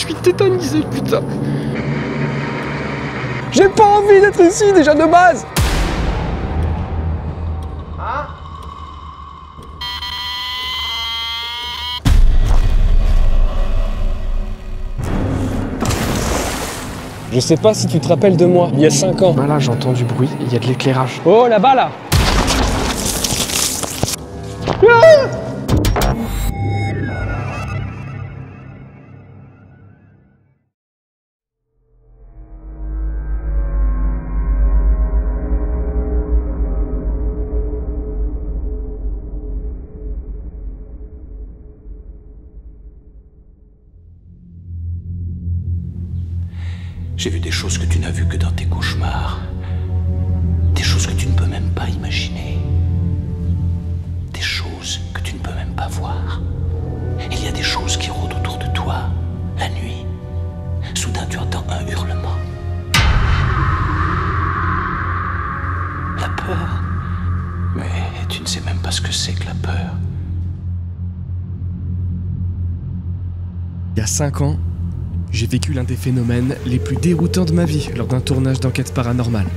suis tétanisé, putain. J'ai pas envie d'être ici déjà de base. Je sais pas si tu te rappelles de moi, il y a 5 ans. Bah là j'entends du bruit, il y a de l'éclairage. Oh là-bas là. J'ai vu des choses que tu n'as vues que dans tes cauchemars. Des choses que tu ne peux même pas imaginer. Des choses que tu ne peux même pas voir. Il y a des choses qui rôdent autour de toi, la nuit. Soudain, tu entends un hurlement. La peur. Mais tu ne sais même pas ce que c'est que la peur. Il y a 5 ans, j'ai vécu l'un des phénomènes les plus déroutants de ma vie lors d'un tournage d'enquête paranormale.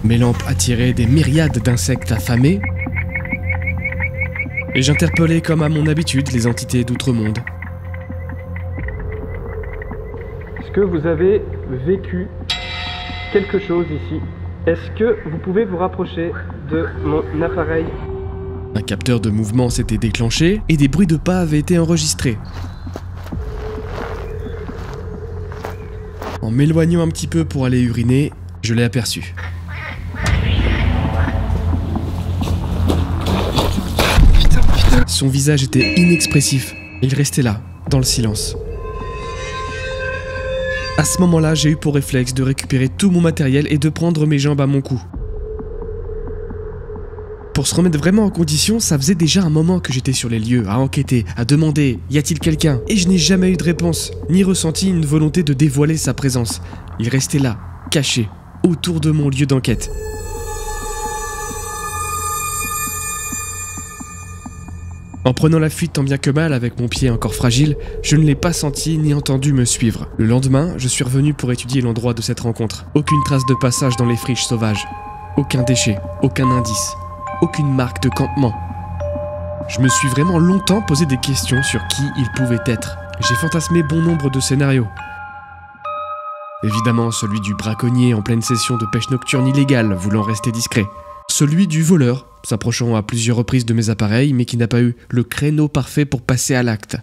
Mes lampes attiraient des myriades d'insectes affamés et j'interpellais comme à mon habitude les entités d'outre-monde. Est-ce que vous avez vécu quelque chose ici? Est-ce que vous pouvez vous rapprocher de mon appareil? Un capteur de mouvement s'était déclenché et des bruits de pas avaient été enregistrés. En m'éloignant un petit peu pour aller uriner, je l'ai aperçu. Son visage était inexpressif. Il restait là, dans le silence. À ce moment-là, j'ai eu pour réflexe de récupérer tout mon matériel et de prendre mes jambes à mon cou. Pour se remettre vraiment en condition, ça faisait déjà un moment que j'étais sur les lieux, à enquêter, à demander « y a-t-il quelqu'un ?» Et je n'ai jamais eu de réponse, ni ressenti une volonté de dévoiler sa présence. Il restait là, caché, autour de mon lieu d'enquête. En prenant la fuite tant bien que mal avec mon pied encore fragile, je ne l'ai pas senti ni entendu me suivre. Le lendemain, je suis revenu pour étudier l'endroit de cette rencontre. Aucune trace de passage dans les friches sauvages. Aucun déchet, aucun indice. Aucune marque de campement. Je me suis vraiment longtemps posé des questions sur qui il pouvait être. J'ai fantasmé bon nombre de scénarios. Évidemment, celui du braconnier en pleine session de pêche nocturne illégale, voulant rester discret. Celui du voleur, s'approchant à plusieurs reprises de mes appareils, mais qui n'a pas eu le créneau parfait pour passer à l'acte.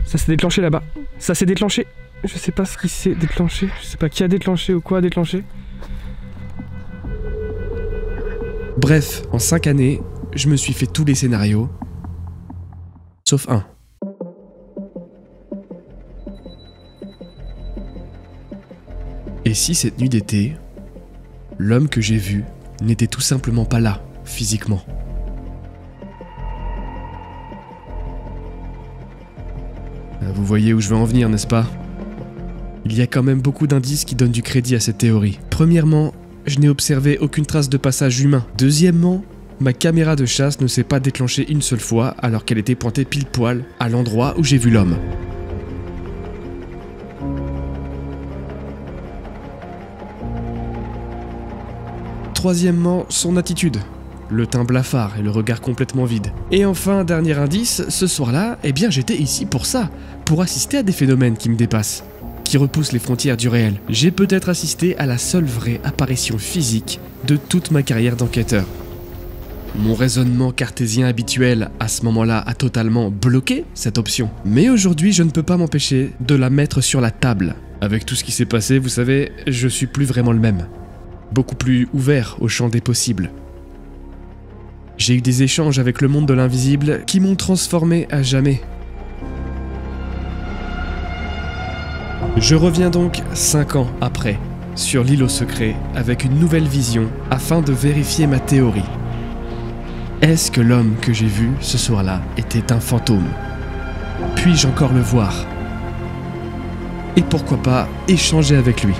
Ça s'est déclenché là-bas. Ça s'est déclenché. Je sais pas ce qui s'est déclenché. Je sais pas qui a déclenché ou quoi a déclenché. Bref, en 5 années, je me suis fait tous les scénarios, sauf un. Et si cette nuit d'été, l'homme que j'ai vu n'était tout simplement pas là, physiquement? Vous voyez où je veux en venir, n'est-ce pas? Il y a quand même beaucoup d'indices qui donnent du crédit à cette théorie. Premièrement, je n'ai observé aucune trace de passage humain. Deuxièmement, ma caméra de chasse ne s'est pas déclenchée une seule fois alors qu'elle était pointée pile poil à l'endroit où j'ai vu l'homme. Troisièmement, son attitude. Le teint blafard et le regard complètement vide. Et enfin, dernier indice, ce soir-là, eh bien j'étais ici pour ça, pour assister à des phénomènes qui me dépassent, qui repoussent les frontières du réel. J'ai peut-être assisté à la seule vraie apparition physique de toute ma carrière d'enquêteur. Mon raisonnement cartésien habituel à ce moment-là a totalement bloqué cette option. Mais aujourd'hui, je ne peux pas m'empêcher de la mettre sur la table. Avec tout ce qui s'est passé, vous savez, je suis plus vraiment le même. Beaucoup plus ouvert au champ des possibles. J'ai eu des échanges avec le monde de l'invisible qui m'ont transformé à jamais. Je reviens donc 5 ans après, sur l'île aux secrets, avec une nouvelle vision, afin de vérifier ma théorie. Est-ce que l'homme que j'ai vu ce soir-là était un fantôme? Puis-je encore le voir? Et pourquoi pas échanger avec lui?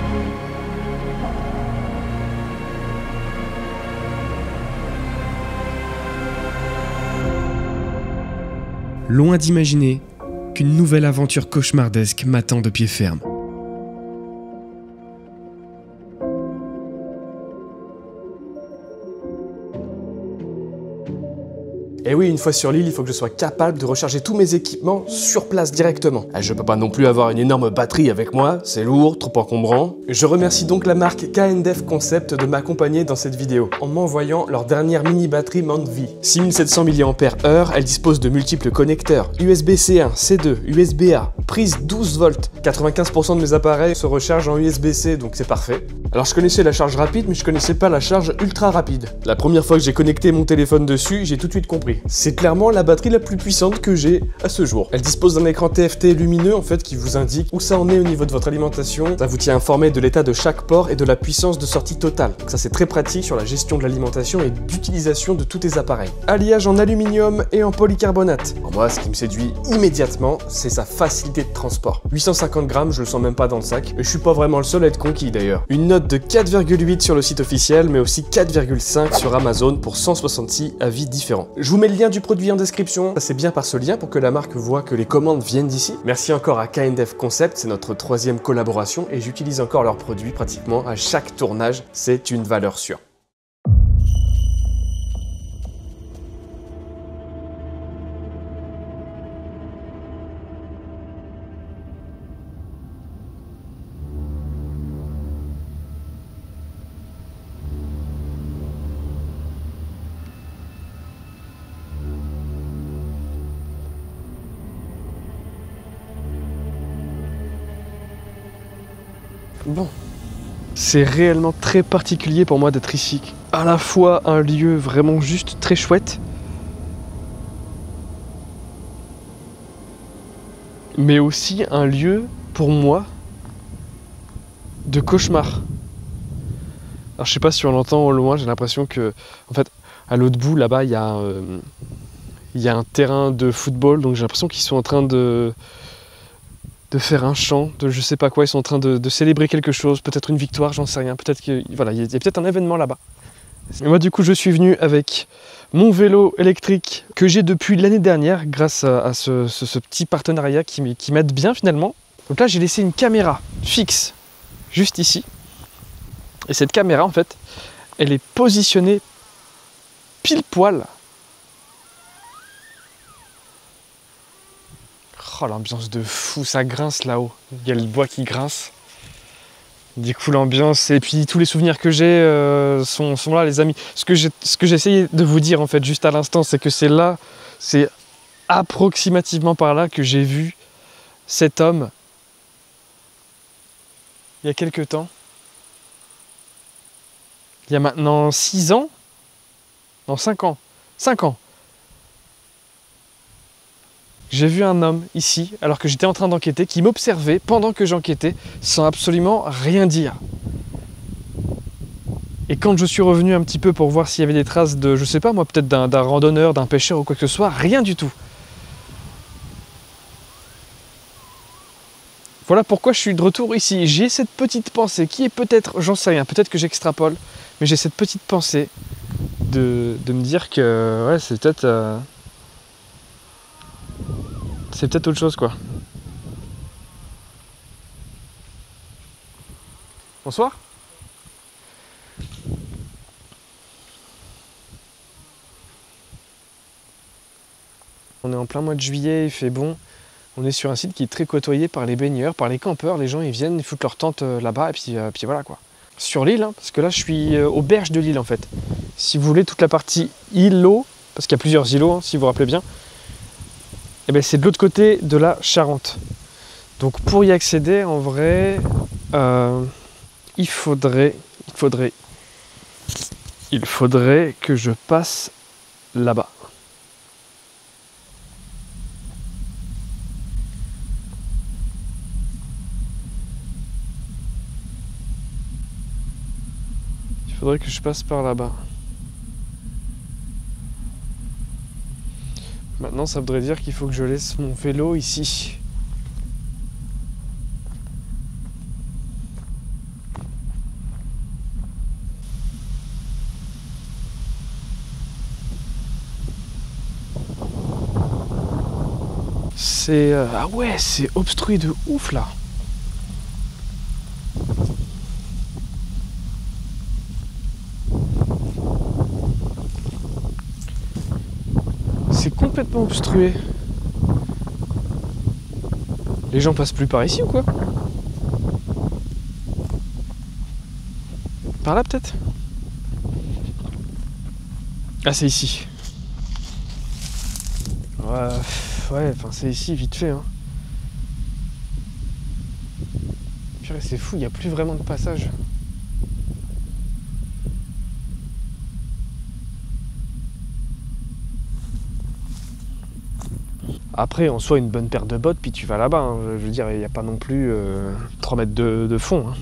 loin d'imaginer qu'une nouvelle aventure cauchemardesque m'attend de pied ferme. Et oui, une fois sur l'île, il faut que je sois capable de recharger tous mes équipements sur place directement. Je peux pas non plus avoir une énorme batterie avec moi, c'est lourd, trop encombrant. Je remercie donc la marque KNDF Concept de m'accompagner dans cette vidéo, en m'envoyant leur dernière mini batterie Mount-V. 6700 mAh, elle dispose de multiples connecteurs, USB-C 1, C2, USB-A, prise 12 volts. 95% de mes appareils se rechargent en USB-C, donc c'est parfait. Alors je connaissais la charge rapide, mais je connaissais pas la charge ultra rapide. La première fois que j'ai connecté mon téléphone dessus, j'ai tout de suite compris. C'est clairement la batterie la plus puissante que j'ai à ce jour. Elle dispose d'un écran TFT lumineux en fait qui vous indique où ça en est au niveau de votre alimentation. Ça vous tient informé de l'état de chaque port et de la puissance de sortie totale. Donc ça c'est très pratique sur la gestion de l'alimentation et d'utilisation de tous tes appareils. Alliage en aluminium et en polycarbonate. Alors moi ce qui me séduit immédiatement, c'est sa facilité de transport. 850 grammes, je le sens même pas dans le sac. Et je suis pas vraiment le seul à être conquis d'ailleurs. Une note de 4,8 sur le site officiel, mais aussi 4,5 sur Amazon pour 166 avis différents. Je vous mets le lien du produit en description, passez bien par ce lien pour que la marque voit que les commandes viennent d'ici. Merci encore à KNDF Concept, c'est notre 3e collaboration et j'utilise encore leurs produits pratiquement à chaque tournage, c'est une valeur sûre. Bon, c'est réellement très particulier pour moi d'être ici. À la fois un lieu vraiment juste très chouette, mais aussi un lieu pour moi de cauchemar. Alors je sais pas si on l'entend au loin, j'ai l'impression que, en fait, à l'autre bout là-bas il y a un terrain de football, donc j'ai l'impression qu'ils sont en train de faire un chant, de je sais pas quoi, ils sont en train de célébrer quelque chose, peut-être une victoire, j'en sais rien, peut-être que voilà, il y a peut-être un événement là-bas. Et moi du coup je suis venu avec mon vélo électrique que j'ai depuis l'année dernière grâce à ce petit partenariat qui m'aide bien finalement. Donc là j'ai laissé une caméra fixe juste ici. Et cette caméra en fait, elle est positionnée pile poil. Oh l'ambiance de fou, ça grince là-haut. Il y a le bois qui grince. Du coup l'ambiance et puis tous les souvenirs que j'ai sont là les amis. Ce que j'ai essayé de vous dire en fait juste à l'instant, c'est que c'est là, c'est approximativement par là que j'ai vu cet homme il y a quelques temps. Il y a maintenant 6 ans. Non 5 ans. 5 ans. J'ai vu un homme ici, alors que j'étais en train d'enquêter, qui m'observait pendant que j'enquêtais, sans absolument rien dire. Et quand je suis revenu un petit peu pour voir s'il y avait des traces de, je sais pas moi, peut-être d'un randonneur, d'un pêcheur ou quoi que ce soit, rien du tout. Voilà pourquoi je suis de retour ici. J'ai cette petite pensée qui est peut-être, j'en sais rien, peut-être que j'extrapole, mais j'ai cette petite pensée de me dire que ouais, c'est peut-être... c'est peut-être autre chose quoi. Bonsoir. On est en plein mois de juillet, il fait bon. On est sur un site qui est très côtoyé par les baigneurs, par les campeurs. Les gens ils viennent, ils foutent leur tente là-bas et puis voilà quoi. Sur l'île, hein, parce que là je suis aux berges de l'île en fait. Si vous voulez toute la partie îlot, parce qu'il y a plusieurs îlots hein, si vous vous rappelez bien. Et ben c'est de l'autre côté de la Charente. Donc pour y accéder, en vrai, il faudrait que je passe là-bas. Il faudrait que je passe par là-bas. Maintenant, ça voudrait dire qu'il faut que je laisse mon vélo ici. c'est... Ah ouais, c'est obstrué de ouf là. C'est complètement obstrué. Les gens passent plus par ici ou quoi? Par là peut-être? Ah, c'est ici. Ouais, enfin c'est ici vite fait. Hein. Purée, c'est fou, il n'y a plus vraiment de passage. Après, en soi, une bonne paire de bottes, puis tu vas là-bas. Hein. Je veux dire, il n'y a pas non plus 3 mètres de fond. Hein.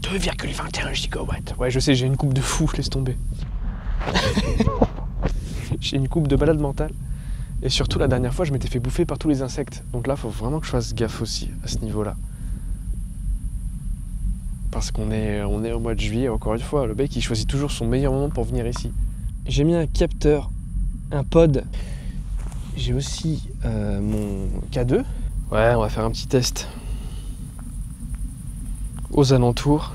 2,21 gigawatts. Ouais, je sais, j'ai une coupe de fou, laisse tomber. J'ai une coupe de malade mentale. Et surtout, la dernière fois, je m'étais fait bouffer par tous les insectes. Donc là, il faut vraiment que je fasse gaffe aussi, à ce niveau-là. Parce qu'on est au mois de juillet, encore une fois. Le mec, il choisit toujours son meilleur moment pour venir ici. J'ai mis un capteur, un pod. J'ai aussi mon K2. Ouais, on va faire un petit test. Aux alentours.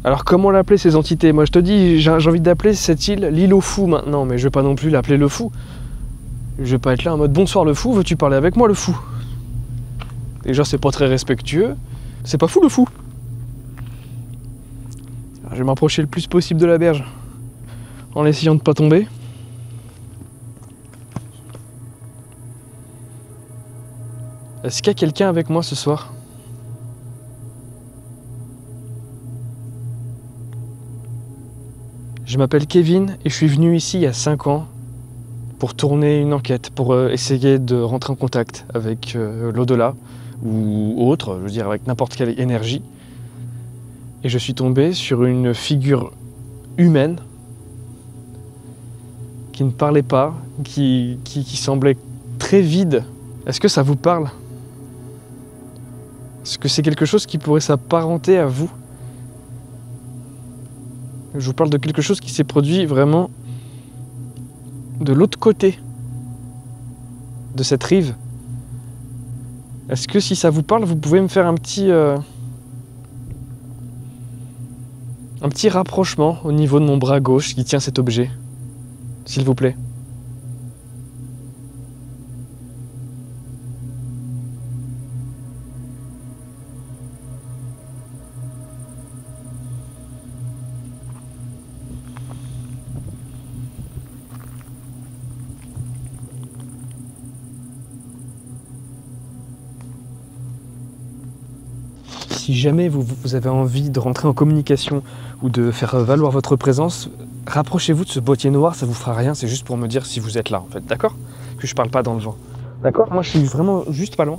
Alors comment l'appeler ces entités? Moi je te dis, j'ai envie d'appeler cette île l'île au fou maintenant, mais je vais pas non plus l'appeler le fou. Je vais pas être là en mode bonsoir le fou, veux-tu parler avec moi le fou? Déjà c'est pas très respectueux, c'est pas fou le fou. Alors, je vais m'approcher le plus possible de la berge, en essayant de pas tomber. Est-ce qu'il y a quelqu'un avec moi ce soir? Je m'appelle Kevin et je suis venu ici il y a 5 ans pour tourner une enquête, pour essayer de rentrer en contact avec l'au-delà ou autre, je veux dire avec n'importe quelle énergie. Et je suis tombé sur une figure humaine qui ne parlait pas, qui semblait très vide. Est-ce que ça vous parle? Est-ce que c'est quelque chose qui pourrait s'apparenter à vous? Je vous parle de quelque chose qui s'est produit vraiment de l'autre côté de cette rive. Est-ce que si ça vous parle, vous pouvez me faire un petit rapprochement au niveau de mon bras gauche qui tient cet objet, s'il vous plaît? Si jamais vous avez envie de rentrer en communication ou de faire valoir votre présence, rapprochez-vous de ce boîtier noir, ça vous fera rien, c'est juste pour me dire si vous êtes là en fait, d'accord? Que je parle pas dans le vent. D'accord? Moi je suis vraiment juste pas loin.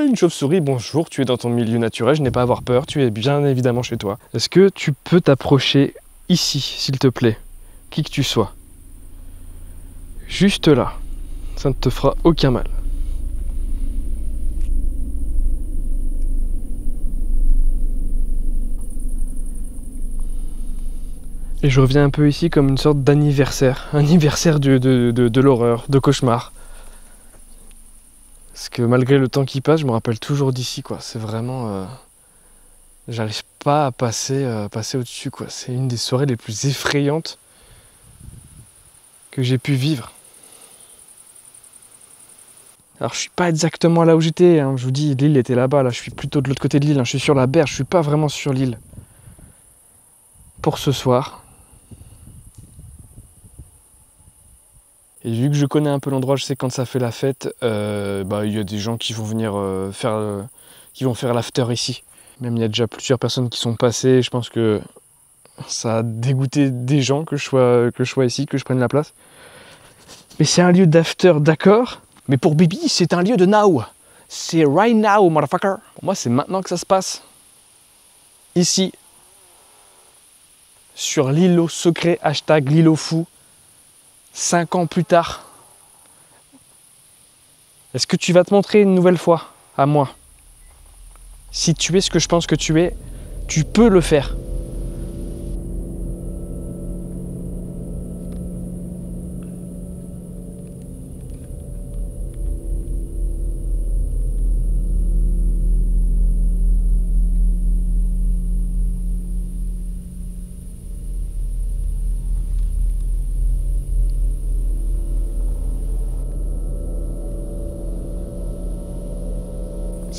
Une chauve-souris, bonjour, tu es dans ton milieu naturel, je n'ai pas à avoir peur, tu es bien évidemment chez toi. Est-ce que tu peux t'approcher ici, s'il te plaît? Qui que tu sois. Juste là. Ça ne te fera aucun mal. Et je reviens un peu ici comme une sorte d'anniversaire. Anniversaire de l'horreur, de cauchemar. Parce que malgré le temps qui passe, je me rappelle toujours d'ici, quoi. C'est vraiment... j'arrive pas à passer au-dessus, quoi. C'est une des soirées les plus effrayantes que j'ai pu vivre. Alors je suis pas exactement là où j'étais, hein. Je vous dis, l'île était là-bas, là. Je suis plutôt de l'autre côté de l'île, hein. Je suis sur la berge, je suis pas vraiment sur l'île. Pour ce soir. Et vu que je connais un peu l'endroit, je sais quand ça fait la fête, y a des gens qui vont venir faire l'after ici. Même il y a déjà plusieurs personnes qui sont passées, je pense que ça a dégoûté des gens que je sois ici, que je prenne la place. Mais c'est un lieu d'after, d'accord? Mais pour Bibi, c'est un lieu de now. C'est right now, motherfucker. Pour moi, c'est maintenant que ça se passe. Ici. Sur l'îlot secret, hashtag l'îlot fou. 5 ans plus tard. Est-ce que tu vas te montrer une nouvelle fois à moi? Si tu es ce que je pense que tu es, tu peux le faire.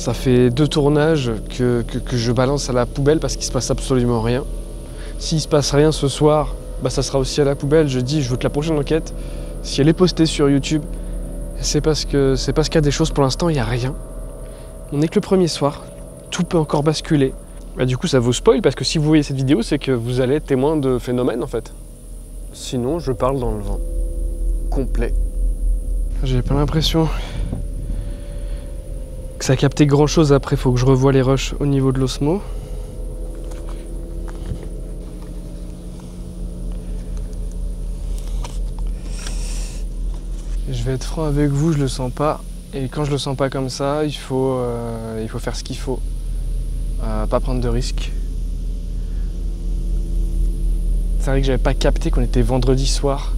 Ça fait 2 tournages que je balance à la poubelle parce qu'il se passe absolument rien. S'il se passe rien ce soir, bah ça sera aussi à la poubelle. Je dis, je veux que la prochaine enquête, si elle est postée sur YouTube, c'est parce qu'il y a des choses. Pour l'instant, il n'y a rien. On n'est que le premier soir. Tout peut encore basculer. Bah, du coup, ça vous spoil parce que si vous voyez cette vidéo, c'est que vous allez être témoin de phénomènes en fait. Sinon, je parle dans le vent. Complet. J'ai pas l'impression que ça a capté grand chose. Après, faut que je revoie les rushs au niveau de l'osmo. Je vais être franc avec vous, je le sens pas. Et quand je le sens pas comme ça, il faut faire ce qu'il faut. Pas prendre de risques. C'est vrai que j'avais pas capté qu'on était vendredi soir.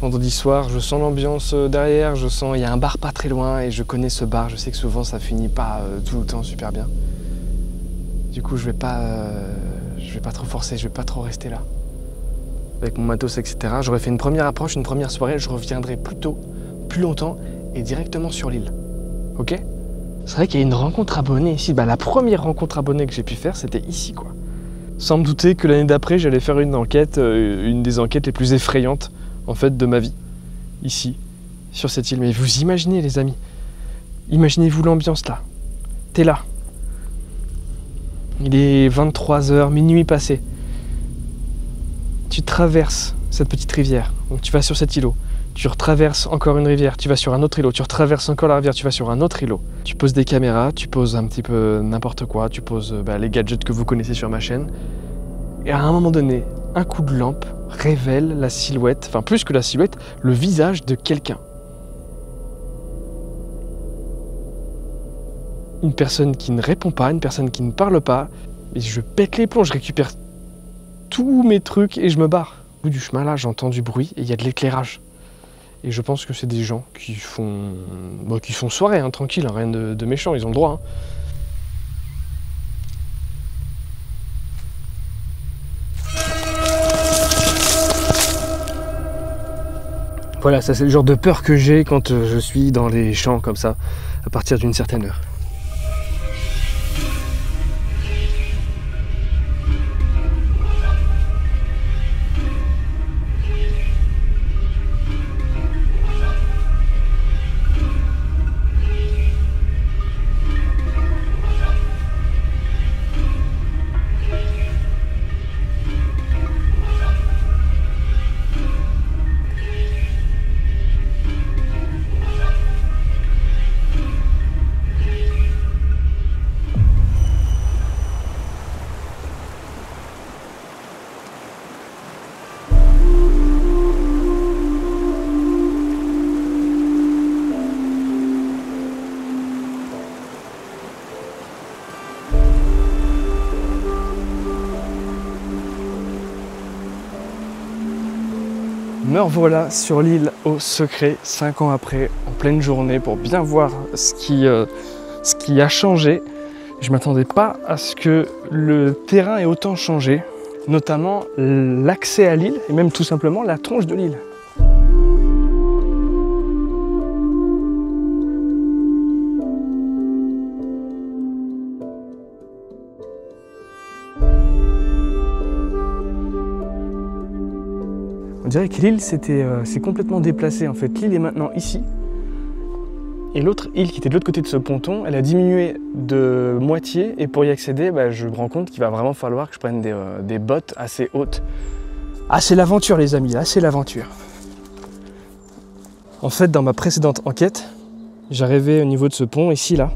Vendredi soir, je sens l'ambiance derrière, il y a un bar pas très loin et je connais ce bar. Je sais que souvent ça finit pas tout le temps super bien. Du coup, je vais pas trop forcer, je vais pas trop rester là. Avec mon matos, etc. J'aurais fait une première approche, une première soirée, je reviendrai plus tôt, plus longtemps et directement sur l'île. Ok? C'est vrai qu'il y a une rencontre abonnée ici. Bah, la première rencontre abonnée que j'ai pu faire, c'était ici, quoi. Sans me douter que l'année d'après, j'allais faire une enquête, une des enquêtes les plus effrayantes, en fait, de ma vie. Ici, sur cette île. Mais vous imaginez, les amis, imaginez-vous l'ambiance là. T'es là. Il est 23h, minuit passé. Tu traverses cette petite rivière, donc tu vas sur cet îlot, tu retraverses encore une rivière, tu vas sur un autre îlot, tu retraverses encore la rivière, tu vas sur un autre îlot. Tu poses des caméras, tu poses un petit peu n'importe quoi, tu poses les gadgets que vous connaissez sur ma chaîne. Et à un moment donné, un coup de lampe révèle la silhouette, enfin plus que la silhouette, le visage de quelqu'un. Une personne qui ne répond pas, une personne qui ne parle pas, et je pète les plombs, je récupère tous mes trucs et je me barre. Au bout du chemin là, j'entends du bruit et il y a de l'éclairage. Et je pense que c'est des gens qui font soirée, hein, tranquille, hein, rien de méchant, ils ont le droit. Hein. Voilà, ça c'est le genre de peur que j'ai quand je suis dans les champs comme ça, à partir d'une certaine heure. Me revoilà sur l'île au secret, 5 ans après, en pleine journée, pour bien voir ce qui a changé. Je ne m'attendais pas à ce que le terrain ait autant changé, notamment l'accès à l'île, et même tout simplement la tronche de l'île. On dirait que l'île s'est complètement déplacée en fait. L'île est maintenant ici. Et l'autre île qui était de l'autre côté de ce ponton, elle a diminué de moitié. Et pour y accéder, je me rends compte qu'il va vraiment falloir que je prenne des bottes assez hautes. Ah, c'est l'aventure les amis, là c'est l'aventure. En fait, dans ma précédente enquête, j'arrivais au niveau de ce pont, ici là.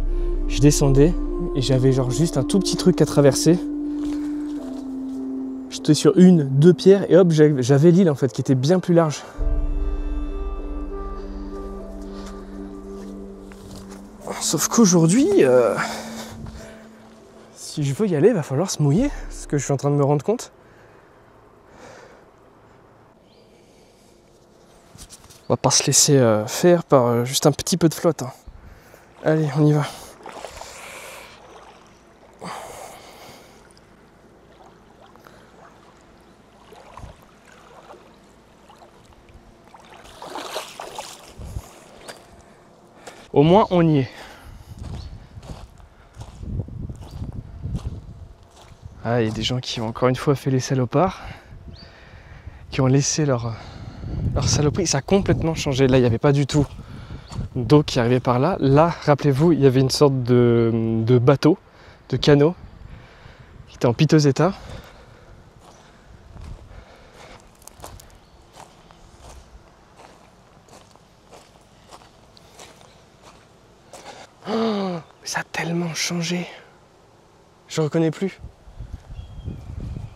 Je descendais et j'avais genre juste un tout petit truc à traverser. J'étais sur 1-2 pierres et hop, j'avais l'île en fait qui était bien plus large. Sauf qu'aujourd'hui, si je veux y aller, il va falloir se mouiller, c'est ce que je suis en train de me rendre compte. On va pas se laisser faire par juste un petit peu de flotte. Hein. Allez, on y va. Au moins, on y est. Ah, il y a des gens qui ont encore une fois fait les salopards, qui ont laissé leur saloperie. Ça a complètement changé. Là, il n'y avait pas du tout d'eau qui arrivait par là. Là, rappelez-vous, il y avait une sorte de bateau, de canot, qui était en piteux état. Oh, ça a tellement changé. Je reconnais plus.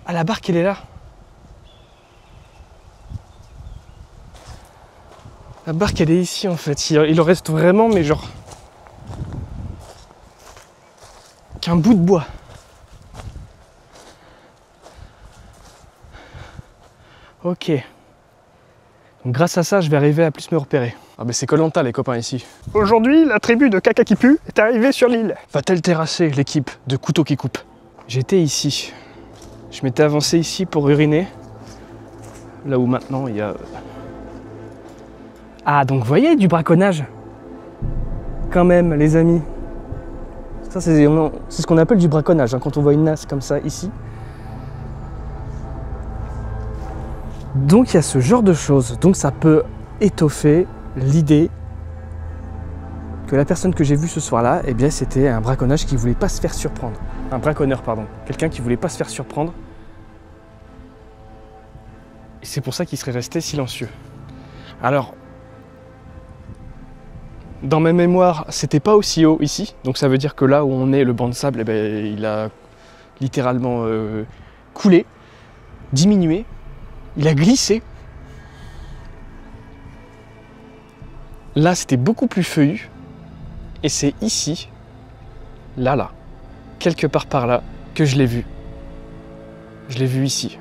Ah, la barque, elle est là. La barque, elle est ici, en fait. Il en reste vraiment, mais genre... qu'un bout de bois. Ok. Donc, grâce à ça, je vais arriver à plus me repérer. Ah, mais c'est Koh-Lanta, les copains, ici. Aujourd'hui, la tribu de Caca qui pue est arrivée sur l'île. Va-t-elle terrasser l'équipe de Couteau qui coupe? J'étais ici. Je m'étais avancé ici pour uriner. Là où maintenant, il y a... Ah, donc vous voyez, du braconnage. Quand même, les amis. Ça, c'est ce qu'on appelle du braconnage, hein, quand on voit une nasse comme ça, ici. Donc, il y a ce genre de choses. Donc, ça peut étoffer l'idée que la personne que j'ai vue ce soir-là, eh bien, c'était un braconnage qui voulait pas se faire surprendre. Un braconneur, pardon. Quelqu'un qui voulait pas se faire surprendre. Et c'est pour ça qu'il serait resté silencieux. Alors, dans mes mémoires, c'était pas aussi haut ici. Donc ça veut dire que là où on est, le banc de sable, eh ben, il a littéralement coulé, diminué. Il a glissé. Là, c'était beaucoup plus feuillu. Et c'est ici, là, quelque part par là, que je l'ai vu. Je l'ai vu ici.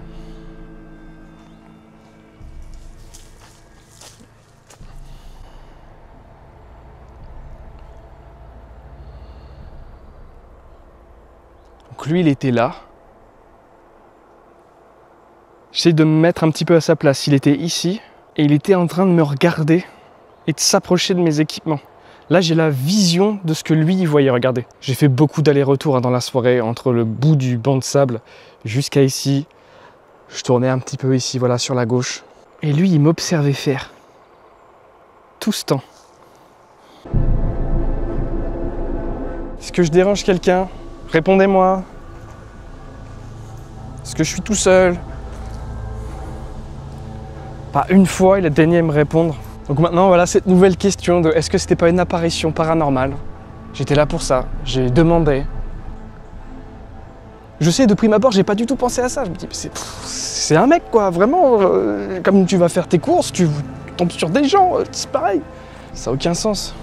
Donc lui, il était là. J'essaie de me mettre un petit peu à sa place. Il était ici et il était en train de me regarder et de s'approcher de mes équipements. Là, j'ai la vision de ce que lui, il voyait. Regardez. J'ai fait beaucoup d'allers-retours dans la soirée entre le bout du banc de sable jusqu'à ici. Je tournais un petit peu ici, voilà, sur la gauche. Et lui, il m'observait faire. Tout ce temps. Est-ce que je dérange quelqu'un? Répondez-moi. Est-ce que je suis tout seul? Pas une fois, il a daigné me répondre. Donc maintenant, voilà cette nouvelle question de est-ce que c'était pas une apparition paranormale? J'étais là pour ça, j'ai demandé. Je sais, de prime abord, j'ai pas du tout pensé à ça. Je me dis, c'est un mec, quoi, vraiment. Comme tu vas faire tes courses, tu tombes sur des gens, c'est pareil. Ça n'a aucun sens.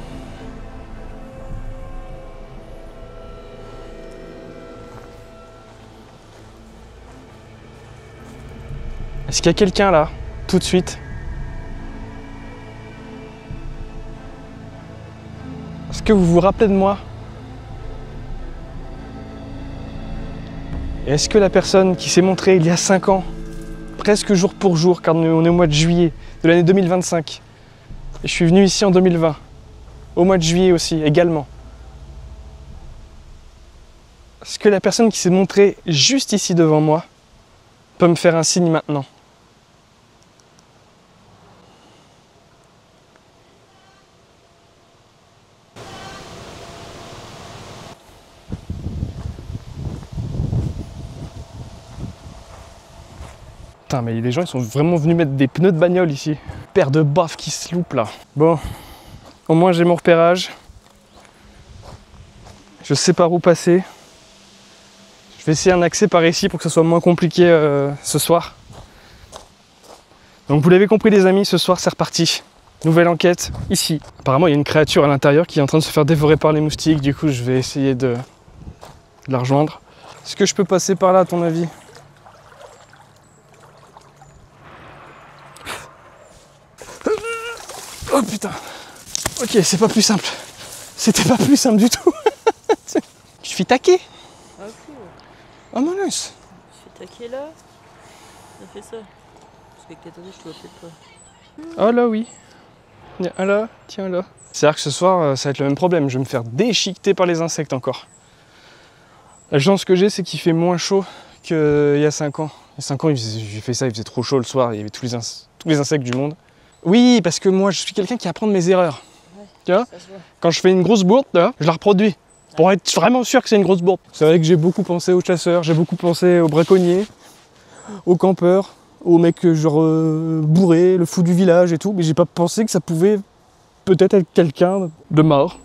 Est-ce qu'il y a quelqu'un là, tout de suite? Est-ce que vous vous rappelez de moi? Et est-ce que la personne qui s'est montrée il y a 5 ans, presque jour pour jour, car on est au mois de juillet de l'année 2025, et je suis venu ici en 2020, au mois de juillet aussi, également. Est-ce que la personne qui s'est montrée juste ici devant moi peut me faire un signe maintenant? Putain, mais les gens ils sont vraiment venus mettre des pneus de bagnole ici. Paire de baffes qui se loupent là. Bon, au moins j'ai mon repérage. Je sais par où passer. Je vais essayer un accès par ici pour que ce soit moins compliqué ce soir. Donc vous l'avez compris les amis, ce soir c'est reparti. Nouvelle enquête ici. Apparemment il y a une créature à l'intérieur qui est en train de se faire dévorer par les moustiques. Du coup je vais essayer de la rejoindre. Est-ce que je peux passer par là à ton avis? Oh putain. Ok, c'est pas plus simple. C'était pas plus simple du tout. Je suis taqué. Ah cool. Oh mon mince. Je suis taqué là. On a fait ça. Parce qu'avec tes je te vois peut-être pas. Oh là oui. Ah là, tiens là. C'est-à-dire que ce soir, ça va être le même problème. Je vais me faire déchiqueter par les insectes encore. La chance que j'ai, c'est qu'il fait moins chaud qu'il y a 5 ans. Il y a 5 ans, j'ai fait ça, il faisait trop chaud le soir, il y avait tous les insectes du monde. Oui, parce que moi, je suis quelqu'un qui apprend de mes erreurs. Ouais, tu vois, ça se voit. quand je fais une grosse bourde, là, je la reproduis. Pour être vraiment sûr que c'est une grosse bourde. C'est vrai que j'ai beaucoup pensé aux chasseurs, j'ai beaucoup pensé aux braconniers, aux campeurs, aux mecs genre bourrés, le fou du village et tout, mais j'ai pas pensé que ça pouvait peut-être être quelqu'un de mort.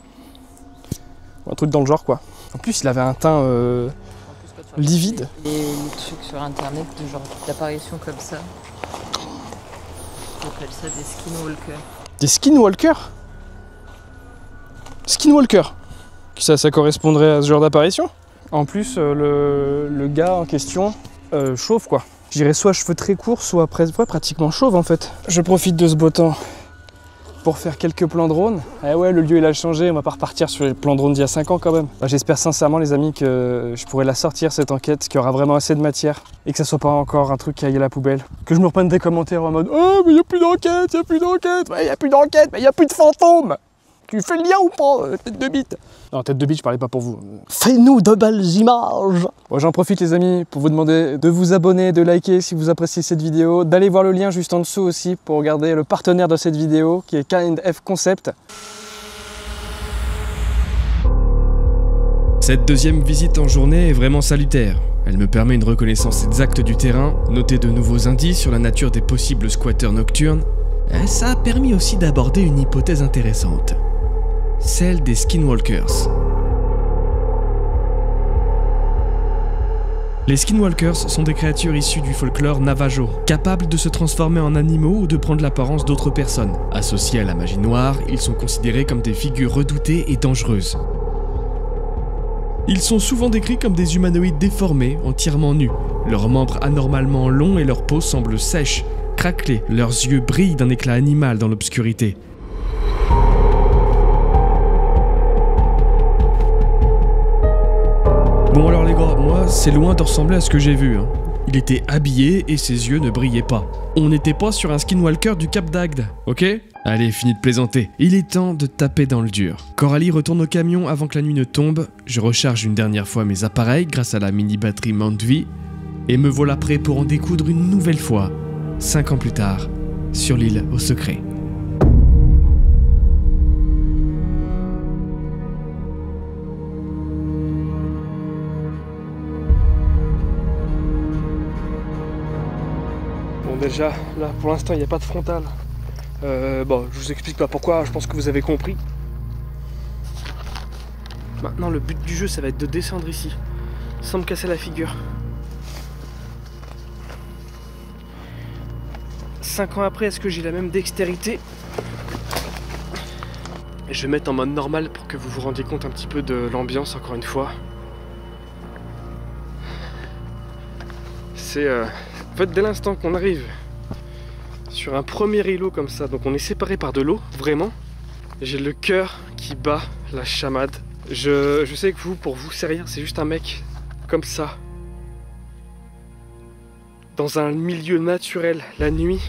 Un truc dans le genre quoi. En plus il avait un teint En plus, quand tu regardes livide. les trucs sur internet de genre d'apparitions comme ça. On appelle ça des skinwalkers. Des skinwalkers. Skinwalker. Ça correspondrait à ce genre d'apparition. En plus le gars en question chauve quoi. Je dirais soit cheveux très courts, soit pratiquement chauve en fait. Je profite de ce beau temps pour faire quelques plans drone. Eh ouais, le lieu il a changé, on va pas repartir sur les plans drone d'il y a 5 ans quand même. Bah, j'espère sincèrement les amis que je pourrai la sortir cette enquête, qu'il y aura vraiment assez de matière et que ça soit pas encore un truc qui aille à la poubelle. Que je me reprenne des commentaires en mode « Oh mais y a plus d'enquête, y a plus d'enquête !» Ouais, y a plus d'enquête, mais y a plus de fantômes. Tu fais le lien ou pas, tête de bite? Non, tête de bite, je parlais pas pour vous. Fais-nous de belles images. Bon, j'en profite les amis pour vous demander de vous abonner, de liker si vous appréciez cette vidéo, d'aller voir le lien juste en dessous aussi pour regarder le partenaire de cette vidéo qui est K&F Concept. Cette deuxième visite en journée est vraiment salutaire. Elle me permet une reconnaissance exacte du terrain, noter de nouveaux indices sur la nature des possibles squatteurs nocturnes. Et ça a permis aussi d'aborder une hypothèse intéressante. Celle des skinwalkers. Les skinwalkers sont des créatures issues du folklore navajo, capables de se transformer en animaux ou de prendre l'apparence d'autres personnes. Associés à la magie noire, ils sont considérés comme des figures redoutées et dangereuses. Ils sont souvent décrits comme des humanoïdes déformés, entièrement nus. Leurs membres anormalement longs et leur peau semble sèche, craquelée. Leurs yeux brillent d'un éclat animal dans l'obscurité. Bon alors les gars, moi c'est loin de ressembler à ce que j'ai vu. Hein. Il était habillé et ses yeux ne brillaient pas. On n'était pas sur un skinwalker du Cap d'Agde, ok? Allez, fini de plaisanter. Il est temps de taper dans le dur. Coralie retourne au camion avant que la nuit ne tombe. Je recharge une dernière fois mes appareils grâce à la mini batterie Mount-V. Et me voilà prêt pour en découdre une nouvelle fois, 5 ans plus tard, sur l'île au secret. Bon déjà, là pour l'instant il n'y a pas de frontal. Bon, je vous explique pas pourquoi, je pense que vous avez compris. Maintenant le but du jeu ça va être de descendre ici, sans me casser la figure. 5 ans après, est-ce que j'ai la même dextérité? Je vais mettre en mode normal pour que vous vous rendiez compte un petit peu de l'ambiance encore une fois. C'est en fait dès l'instant qu'on arrive sur un premier îlot comme ça, donc on est séparé par de l'eau, vraiment, j'ai le cœur qui bat la chamade. Je sais que vous, pour vous c'est rien, c'est juste un mec comme ça, dans un milieu naturel la nuit.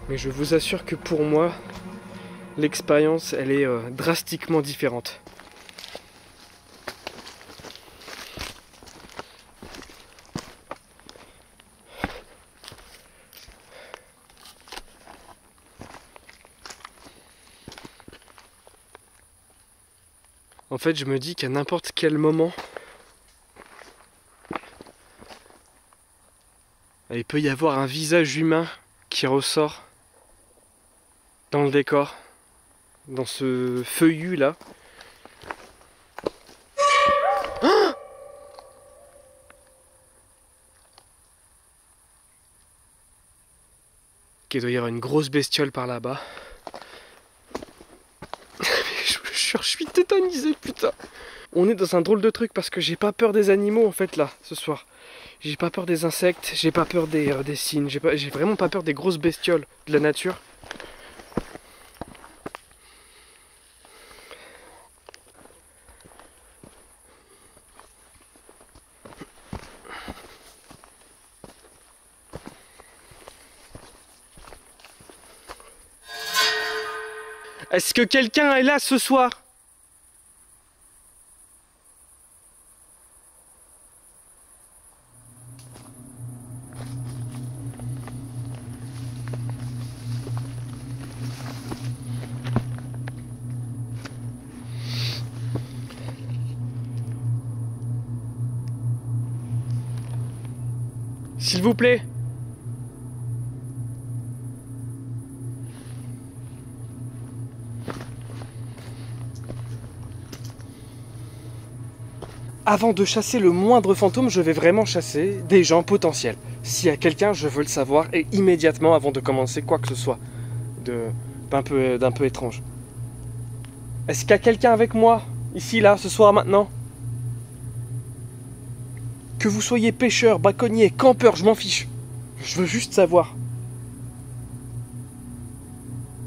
Mais je vous assure que pour moi, l'expérience elle est drastiquement différente. En fait, je me dis qu'à n'importe quel moment, il peut y avoir un visage humain qui ressort dans le décor, dans ce feuillu là. Ah, il doit y avoir une grosse bestiole par là-bas. Je vous jure, je suis tétanisé, putain. On est dans un drôle de truc parce que j'ai pas peur des animaux en fait là, ce soir. J'ai pas peur des insectes, j'ai pas peur des cygnes, j'ai vraiment pas peur des grosses bestioles de la nature. Est-ce que quelqu'un est là ce soir? S'il vous plaît. Avant de chasser le moindre fantôme, je vais vraiment chasser des gens potentiels. S'il y a quelqu'un, je veux le savoir et immédiatement avant de commencer quoi que ce soit d'un peu étrange. Est-ce qu'il y a quelqu'un avec moi, ici, là, ce soir, maintenant? Que vous soyez pêcheur, braconnier, campeur, je m'en fiche. Je veux juste savoir.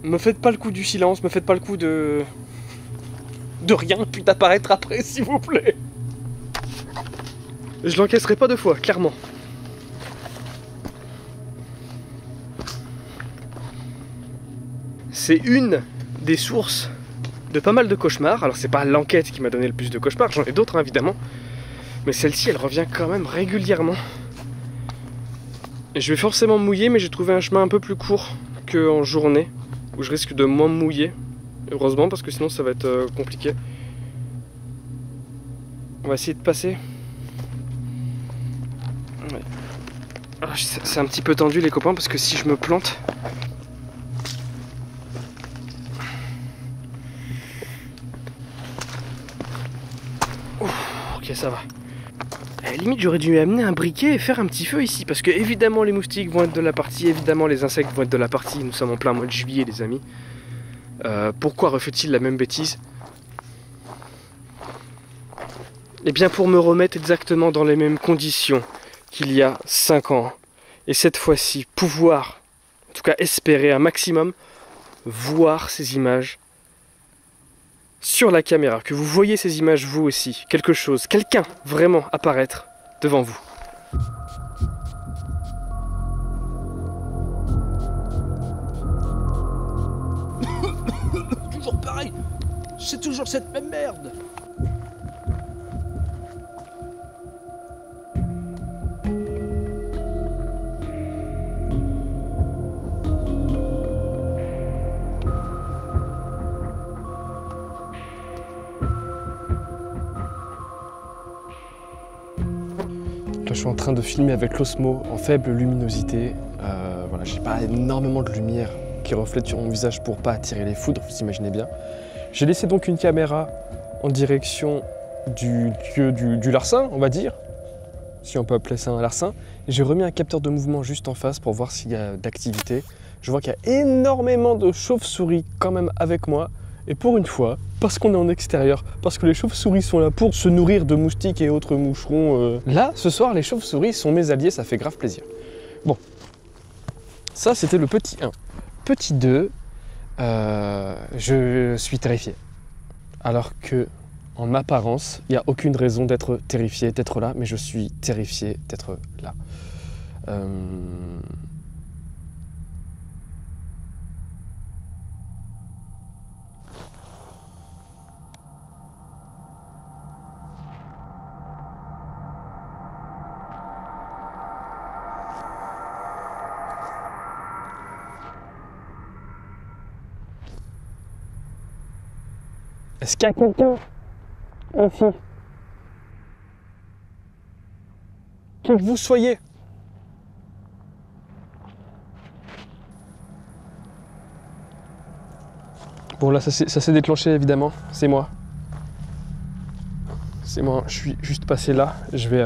Me faites pas le coup du silence, me faites pas le coup de rien, puis d'apparaître après, s'il vous plaît. Je l'encaisserai pas deux fois, clairement. C'est une des sources de pas mal de cauchemars. Alors c'est pas l'enquête qui m'a donné le plus de cauchemars, j'en ai d'autres hein, évidemment. Mais celle-ci, elle revient quand même régulièrement. Et je vais forcément mouiller, mais j'ai trouvé un chemin un peu plus court qu'en journée, où je risque de moins me mouiller. Heureusement, parce que sinon ça va être compliqué. On va essayer de passer. Ouais. C'est un petit peu tendu les copains, parce que si je me plante... Ok, ça va. À la limite, j'aurais dû amener un briquet et faire un petit feu ici. Parce que évidemment les moustiques vont être de la partie, évidemment les insectes vont être de la partie. Nous sommes en plein mois de juillet les amis. Pourquoi refait-il la même bêtise? Eh bien pour me remettre exactement dans les mêmes conditions qu'il y a 5 ans. Et cette fois-ci, pouvoir, en tout cas espérer un maximum, voir ces images sur la caméra, que vous voyez ces images vous aussi, quelque chose, quelqu'un vraiment apparaître devant vous. Toujours pareil, c'est toujours cette même merde. Là, je suis en train de filmer avec l'Osmo en faible luminosité. Voilà, j'ai pas énormément de lumière qui reflète sur mon visage pour pas attirer les foudres, vous imaginez bien. J'ai laissé donc une caméra en direction du lieu du larcin, on va dire, si on peut appeler ça un larcin. Et j'ai remis un capteur de mouvement juste en face pour voir s'il y a d'activité. Je vois qu'il y a énormément de chauves-souris quand même avec moi. Et pour une fois, parce qu'on est en extérieur, parce que les chauves-souris sont là pour se nourrir de moustiques et autres moucherons, là, ce soir, les chauves-souris sont mes alliés, ça fait grave plaisir. Bon, ça c'était le petit 1. Petit 2, je suis terrifié. Alors que, en apparence, il n'y a aucune raison d'être terrifié, d'être là, mais je suis terrifié d'être là. Est-ce qu'il y a quelqu'un ici? Que vous soyez. Bon là ça s'est déclenché évidemment, c'est moi. C'est moi, je suis juste passé là, je vais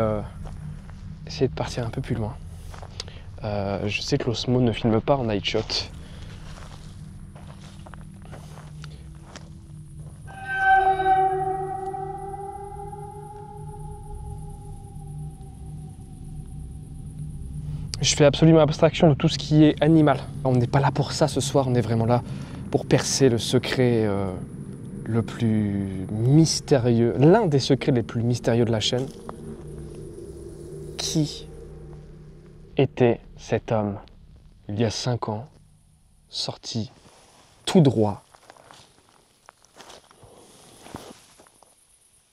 essayer de partir un peu plus loin. Je sais que l'Osmo ne filme pas en night shot. Je fais absolument abstraction de tout ce qui est animal. On n'est pas là pour ça ce soir, on est vraiment là pour percer le secret le plus mystérieux, l'un des secrets les plus mystérieux de la chaîne. Qui était cet homme, il y a 5 ans, sorti tout droit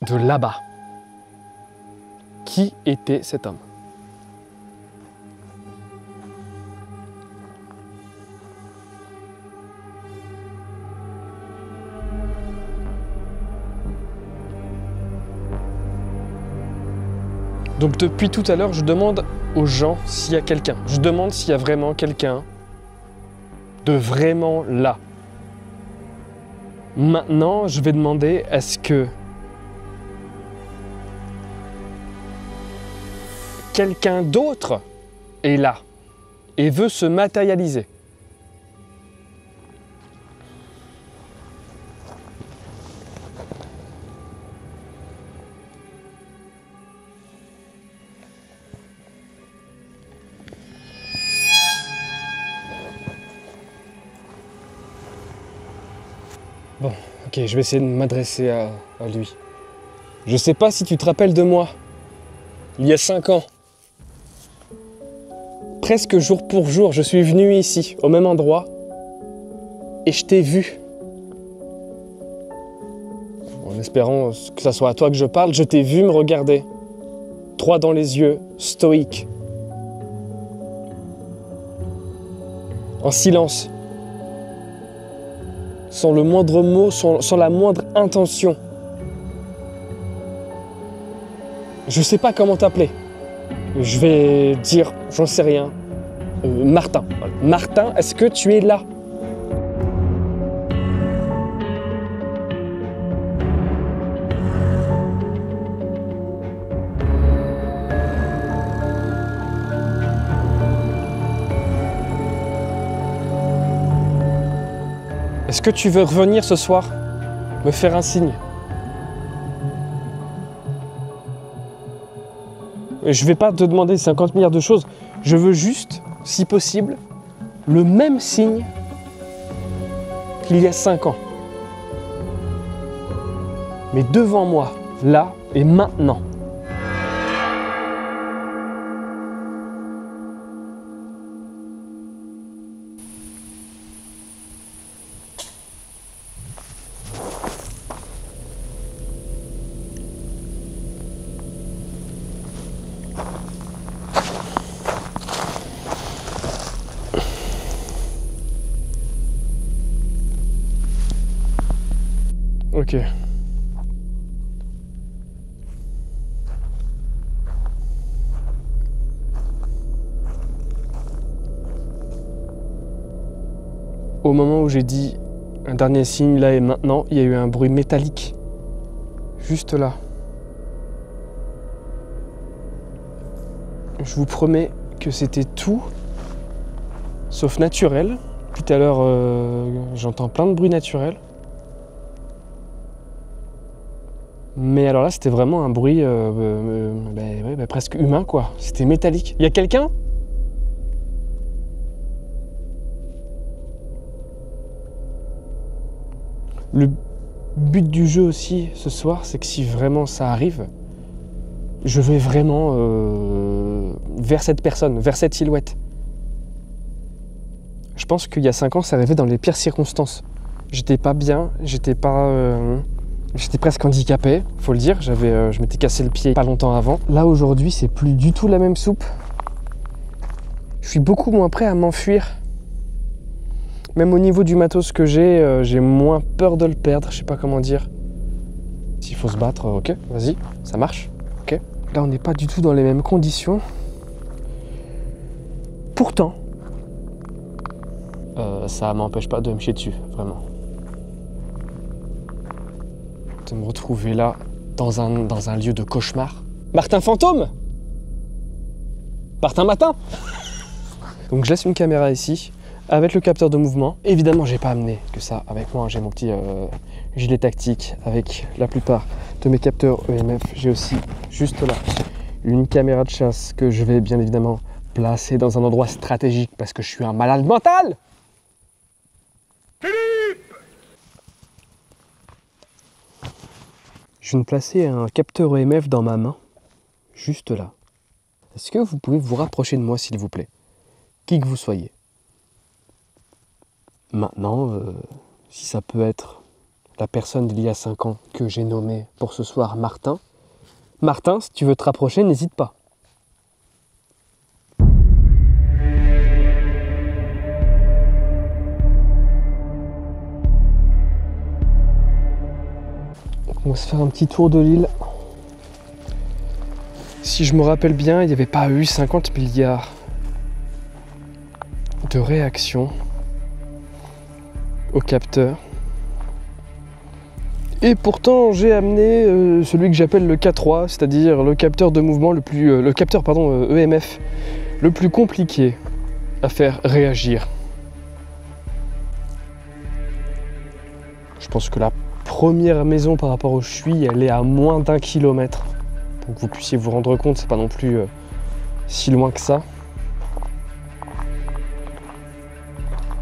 de là-bas. Qui était cet homme? Donc depuis tout à l'heure, je demande aux gens s'il y a quelqu'un. Je demande s'il y a vraiment quelqu'un de vraiment là. Maintenant, je vais demander, est-ce que quelqu'un d'autre est là et veut se matérialiser? Bon, ok, je vais essayer de m'adresser à lui. Je sais pas si tu te rappelles de moi. Il y a 5 ans. Presque jour pour jour, je suis venu ici, au même endroit, et je t'ai vu. En espérant que ça soit à toi que je parle, je t'ai vu me regarder. Droit dans les yeux, stoïque. En silence. Sans le moindre mot, sans la moindre intention. Je sais pas comment t'appeler. Je vais dire, j'en sais rien, Martin. Martin, est-ce que tu es là? Est-ce que tu veux revenir ce soir? Me faire un signe? Je vais pas te demander 50 milliards de choses. Je veux juste, si possible, le même signe qu'il y a 5 ans. Mais devant moi, là et maintenant. Ok. Au moment où j'ai dit un dernier signe là et maintenant, il y a eu un bruit métallique. Juste là. Je vous promets que c'était tout sauf naturel. Tout à l'heure, j'entends plein de bruits naturels. Mais alors là, c'était vraiment un bruit presque humain, quoi. C'était métallique. Il y a quelqu'un? Le but du jeu aussi, ce soir, c'est que si vraiment ça arrive, je vais vraiment vers cette personne, vers cette silhouette. Je pense qu'il y a 5 ans, ça arrivait dans les pires circonstances. J'étais pas bien, j'étais presque handicapé, faut le dire. Je m'étais cassé le pied pas longtemps avant. Là, aujourd'hui, c'est plus du tout la même soupe. Je suis beaucoup moins prêt à m'enfuir. Même au niveau du matos que j'ai moins peur de le perdre. Je sais pas comment dire. S'il faut se battre, ok, vas-y, ça marche. Ok. Là, on n'est pas du tout dans les mêmes conditions. Pourtant, ça m'empêche pas de me chier dessus, vraiment. De me retrouver là, dans un lieu de cauchemar. Martin fantôme? Martin matin? Donc je laisse une caméra ici, avec le capteur de mouvement. Évidemment, j'ai pas amené que ça avec moi. J'ai mon petit gilet tactique avec la plupart de mes capteurs EMF. J'ai aussi, juste là, une caméra de chasse que je vais bien évidemment placer dans un endroit stratégique parce que je suis un malade mental. Je viens de placer un capteur EMF dans ma main, juste là. Est-ce que vous pouvez vous rapprocher de moi, s'il vous plaît? Qui que vous soyez. Maintenant, si ça peut être la personne d'il y a 5 ans que j'ai nommée pour ce soir Martin. Martin, si tu veux te rapprocher, n'hésite pas. On va se faire un petit tour de l'île. Si je me rappelle bien, il n'y avait pas eu 50 milliards de réactions au capteur. Et pourtant, j'ai amené celui que j'appelle le K3, c'est-à-dire le capteur de mouvement le plus, EMF, le plus compliqué à faire réagir. Je pense que la première maison par rapport au Chuy, elle est à moins d'1 kilomètre. Pour que vous puissiez vous rendre compte, c'est pas non plus si loin que ça.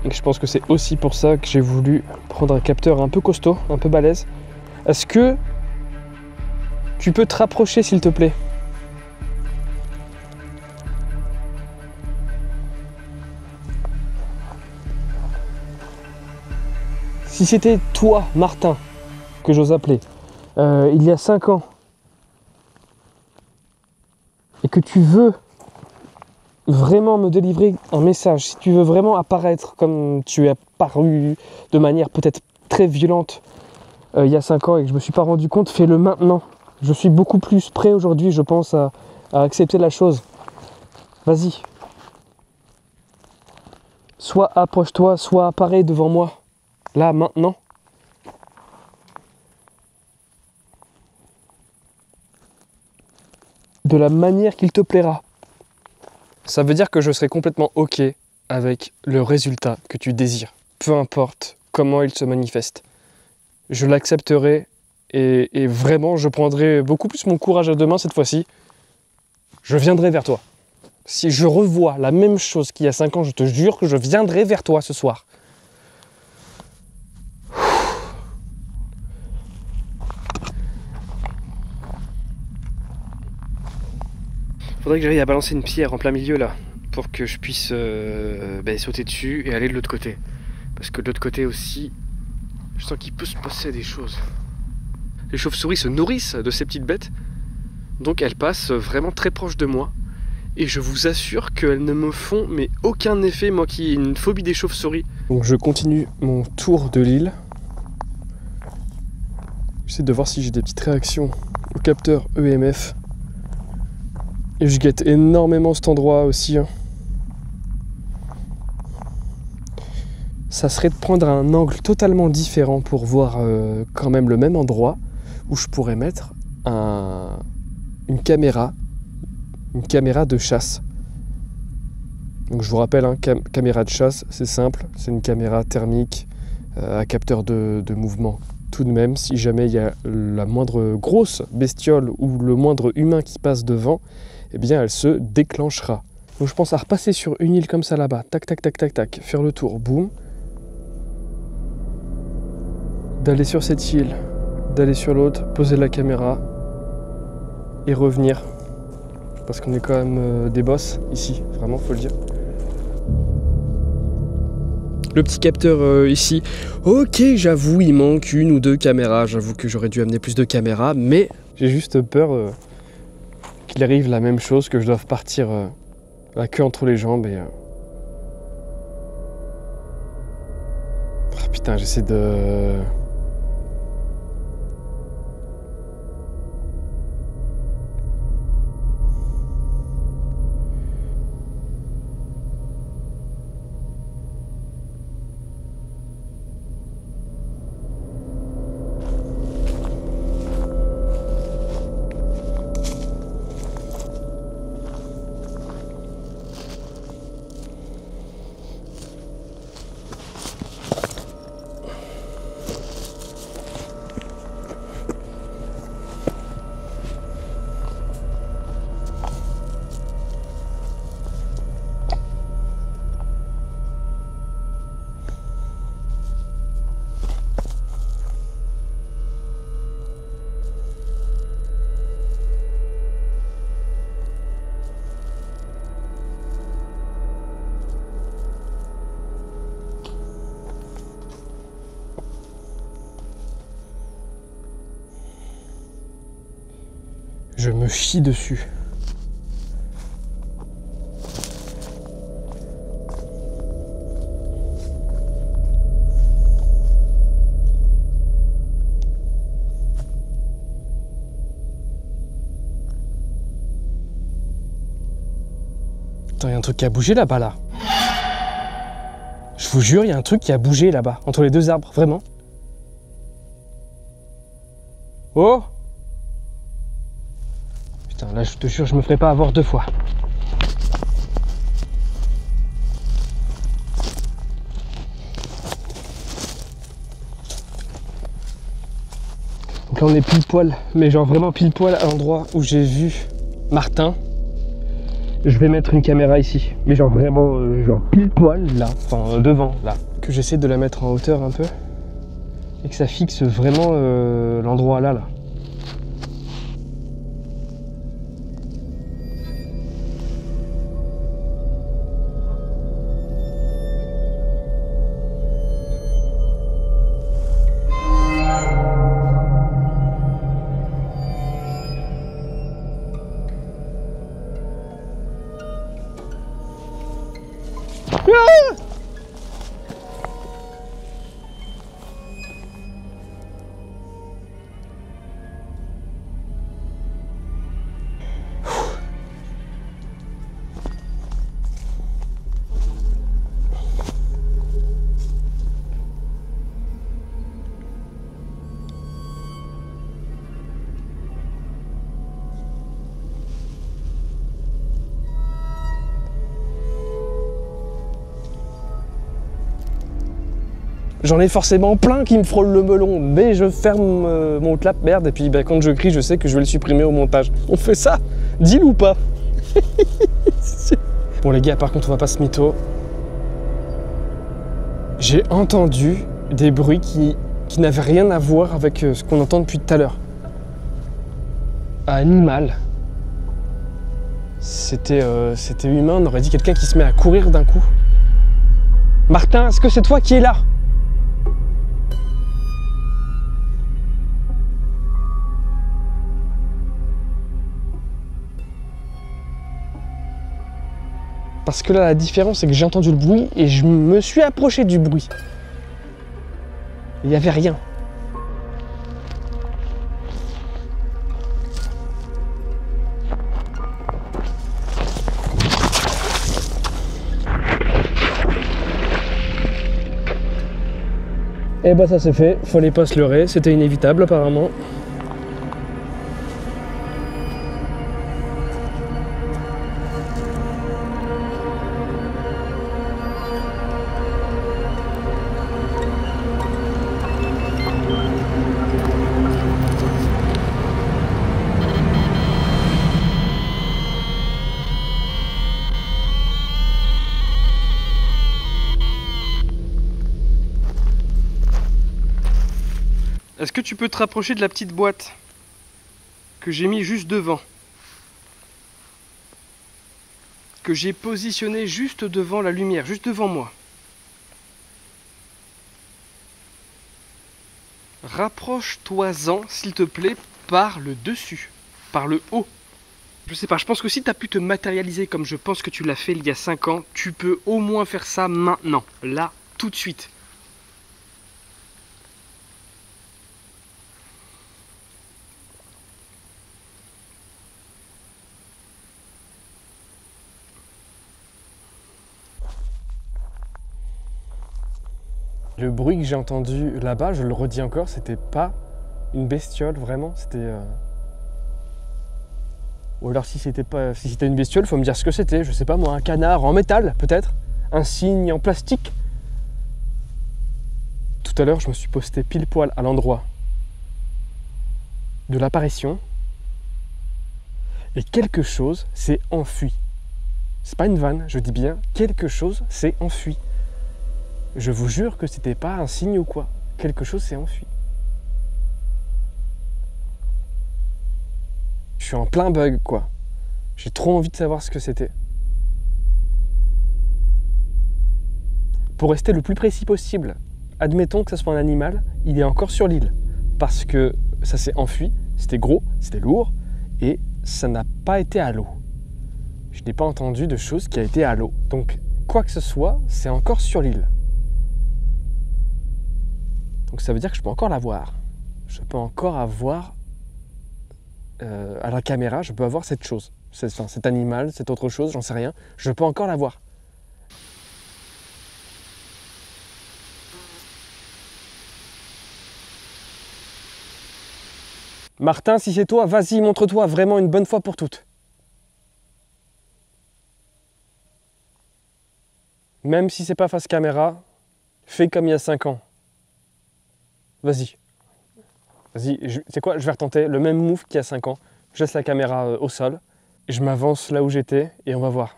Et je pense que c'est aussi pour ça que j'ai voulu prendre un capteur un peu costaud, un peu balèze. Est-ce que tu peux te rapprocher, s'il te plaît? Si c'était toi, Martin, que j'ose appeler, il y a 5 ans, et que tu veux vraiment me délivrer un message, si tu veux vraiment apparaître comme tu es apparu de manière peut-être très violente il y a 5 ans et que je me suis pas rendu compte, fais-le maintenant. Je suis beaucoup plus prêt aujourd'hui, je pense, à accepter la chose. Vas-y. Soit approche-toi, soit apparais devant moi. Là, maintenant. De la manière qu'il te plaira. Ça veut dire que je serai complètement OK avec le résultat que tu désires. Peu importe comment il se manifeste. Je l'accepterai et vraiment, je prendrai beaucoup plus mon courage à deux mains cette fois-ci. Je viendrai vers toi. Si je revois la même chose qu'il y a 5 ans, je te jure que je viendrai vers toi ce soir. Faudrait que j'aille à balancer une pierre en plein milieu là, pour que je puisse sauter dessus et aller de l'autre côté. Parce que de l'autre côté aussi, je sens qu'il peut se passer des choses. Les chauves-souris se nourrissent de ces petites bêtes, donc elles passent vraiment très proche de moi. Et je vous assure qu'elles ne me font mais aucun effet, moi qui ai une phobie des chauves-souris. Donc je continue mon tour de l'île. J'essaie de voir si j'ai des petites réactions au capteur EMF. Et je guette énormément cet endroit aussi. Ça serait de prendre un angle totalement différent pour voir quand même le même endroit où je pourrais mettre une caméra de chasse. Donc je vous rappelle, caméra de chasse, c'est simple, c'est une caméra thermique à capteur de mouvement. Tout de même, si jamais il y a la moindre grosse bestiole ou le moindre humain qui passe devant, eh bien elle se déclenchera. Donc je pense à repasser sur une île comme ça là-bas, tac tac tac tac tac, faire le tour, boum. D'aller sur cette île, d'aller sur l'autre, poser la caméra et revenir. Parce qu'on est quand même des boss ici, vraiment faut le dire. Le petit capteur ici, ok j'avoue il manque 1 ou 2 caméras, j'avoue que j'aurais dû amener plus de caméras, mais j'ai juste peur qu'il arrive la même chose, que je doive partir la queue entre les jambes et... Oh, putain j'essaie de... Je me chie dessus. Attends, il y a un truc qui a bougé là-bas, là. Je vous jure, il y a un truc qui a bougé là-bas, entre les deux arbres, vraiment. Oh! Putain, là, je te jure, je me ferai pas avoir 2 fois. Donc là, on est pile poil, mais genre vraiment pile poil à l'endroit où j'ai vu Martin. Je vais mettre une caméra ici, mais genre vraiment genre pile poil là, enfin devant là. Que j'essaie de la mettre en hauteur un peu et que ça fixe vraiment l'endroit là. J'en ai forcément plein qui me frôlent le melon, mais je ferme mon clap merde et puis bah, quand je crie, je sais que je vais le supprimer au montage. On fait ça, deal ou pas? Bon les gars, par contre, on va pas se mytho. J'ai entendu des bruits qui n'avaient rien à voir avec ce qu'on entend depuis tout à l'heure. Animal. C'était humain, on aurait dit quelqu'un qui se met à courir d'un coup. Martin, est-ce que c'est toi qui es là? Parce que là, la différence, c'est que j'ai entendu le bruit et je me suis approché du bruit. Il n'y avait rien. Et bah ça c'est fait, fallait pas se leurrer, c'était inévitable apparemment. Est-ce que tu peux te rapprocher de la petite boîte que j'ai mis juste devant? Que j'ai positionnée juste devant la lumière, juste devant moi. Rapproche-toi-en, s'il te plaît, par le dessus, par le haut. Je sais pas, je pense que si tu as pu te matérialiser comme je pense que tu l'as fait il y a 5 ans, tu peux au moins faire ça maintenant, là, tout de suite. Le bruit que j'ai entendu là-bas, je le redis encore, c'était pas une bestiole, vraiment, c'était... Ou alors si c'était une bestiole, faut me dire ce que c'était, je sais pas moi, un canard en métal peut-être, un cygne en plastique. Tout à l'heure, je me suis posté pile poil à l'endroit de l'apparition et quelque chose s'est enfui. C'est pas une vanne, je dis bien, quelque chose s'est enfui. Je vous jure que c'était pas un signe ou quoi. Quelque chose s'est enfui. Je suis en plein bug, quoi. J'ai trop envie de savoir ce que c'était. Pour rester le plus précis possible, admettons que ce soit un animal, il est encore sur l'île. Parce que ça s'est enfui, c'était gros, c'était lourd, et ça n'a pas été à l'eau. Je n'ai pas entendu de chose qui a été à l'eau. Donc, quoi que ce soit, c'est encore sur l'île. Donc ça veut dire que je peux encore la voir. Je peux encore avoir, à la caméra, je peux avoir cette chose. Cet animal, cette autre chose, j'en sais rien. Je peux encore la voir. Martin, si c'est toi, vas-y, montre-toi vraiment une bonne fois pour toutes. Même si c'est pas face caméra, fais comme il y a 5 ans. Vas-y. Vas-y, c'est quoi? Je vais retenter le même move qu'il y a 5 ans. Je laisse la caméra au sol. Je m'avance là où j'étais et on va voir.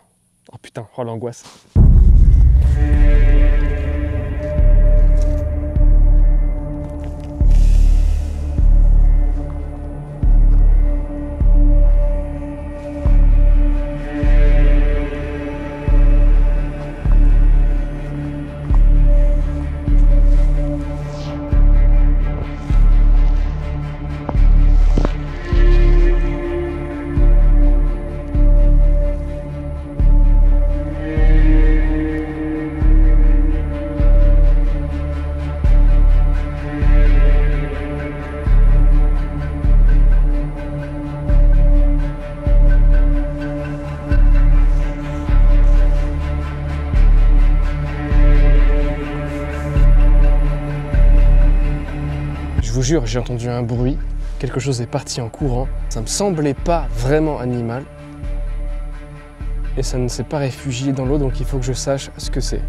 Oh putain, oh l'angoisse. Je vous jure, j'ai entendu un bruit, quelque chose est parti en courant, ça me semblait pas vraiment animal, et ça ne s'est pas réfugié dans l'eau, donc il faut que je sache ce que c'est.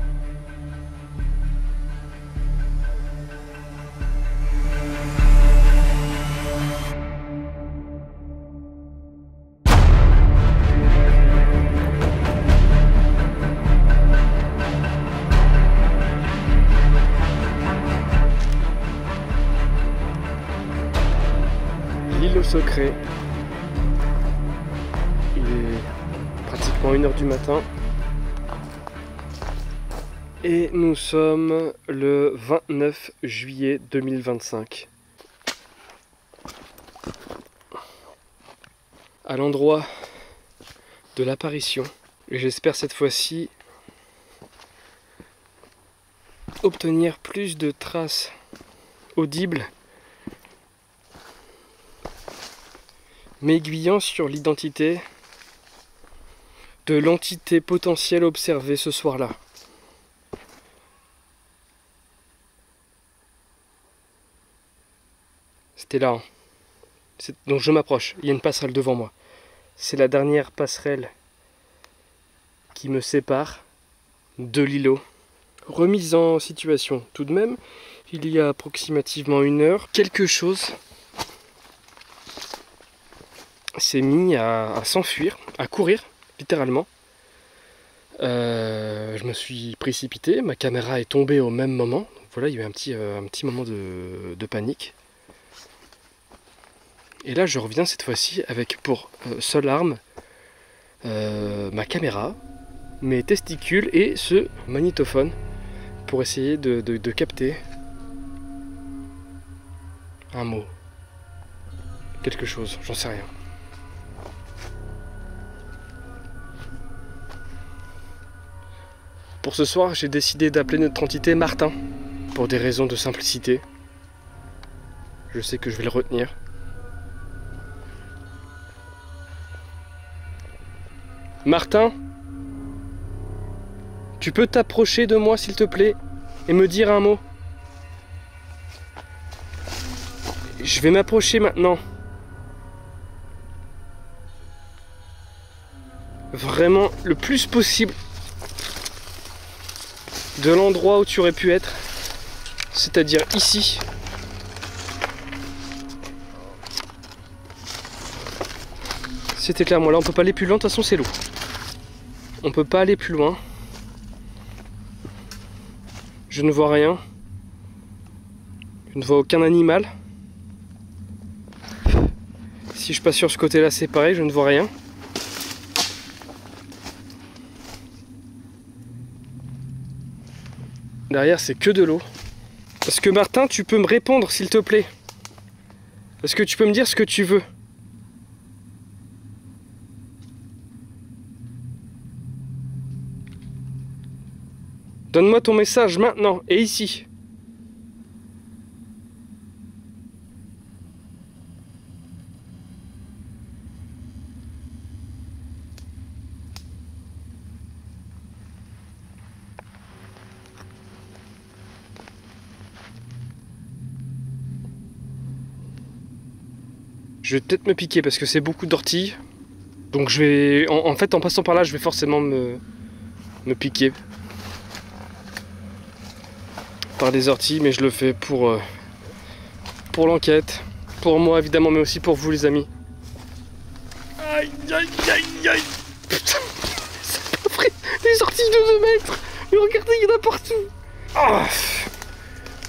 L'île au secret. Il est pratiquement 1 h du matin. Et nous sommes le 29 juillet 2025. À l'endroit de l'apparition. Et j'espère cette fois-ci obtenir plus de traces audibles, m'aiguillant sur l'identité de l'entité potentielle observée ce soir-là. C'était là. Donc je m'approche. Il y a une passerelle devant moi. C'est la dernière passerelle qui me sépare de l'îlot. Remise en situation tout de même, il y a approximativement 1 heure, quelque chose s'est mis à s'enfuir, à courir, littéralement. Je me suis précipité, ma caméra est tombée au même moment. Donc voilà, il y a eu un petit moment de panique. Et là, je reviens cette fois-ci avec pour seule arme ma caméra, mes testicules et ce magnétophone pour essayer de capter un mot, quelque chose, j'en sais rien. Pour ce soir, j'ai décidé d'appeler notre entité Martin, pour des raisons de simplicité. Je sais que je vais le retenir. Martin, tu peux t'approcher de moi s'il te plaît et me dire un mot? Je vais m'approcher maintenant. Vraiment le plus possible de l'endroit où tu aurais pu être, c'est-à-dire ici. C'était clairement là, on peut pas aller plus loin, de toute façon c'est l'eau. On peut pas aller plus loin. Je ne vois rien. Je ne vois aucun animal. Si je passe sur ce côté-là, c'est pareil, je ne vois rien. Derrière, c'est que de l'eau. Est-ce que Martin, tu peux me répondre, s'il te plaît? Est-ce que tu peux me dire ce que tu veux? Donne-moi ton message maintenant et ici. Je vais peut-être me piquer parce que c'est beaucoup d'orties. Donc je vais. En fait, en passant par là, je vais forcément me piquer par des orties, mais je le fais pour l'enquête, pour moi évidemment, mais aussi pour vous les amis. Aïe aïe aïe aïe. Putain, c'est pas vrai. Les orties de 2 mètres. Mais regardez, il y en a partout. Oh.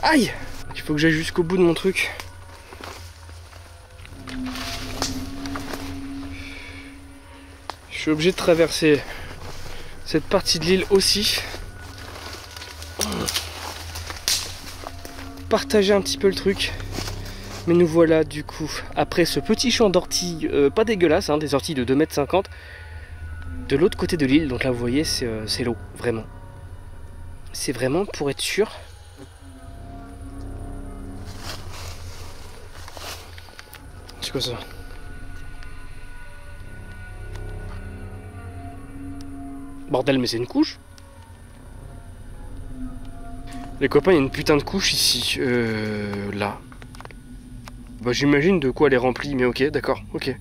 Aïe. Il faut que j'aille jusqu'au bout de mon truc. Je suis obligé de traverser cette partie de l'île aussi. Partager un petit peu le truc. Mais nous voilà du coup, après ce petit champ d'orties, pas dégueulasse, hein, des orties de 2,50 m, de l'autre côté de l'île. Donc là vous voyez, c'est l'eau, vraiment. C'est vraiment pour être sûr. C'est quoi ça? Bordel, mais c'est une couche. Les copains, il y a une putain de couche ici. Là. Bah, j'imagine de quoi elle est remplie, mais ok, d'accord, ok.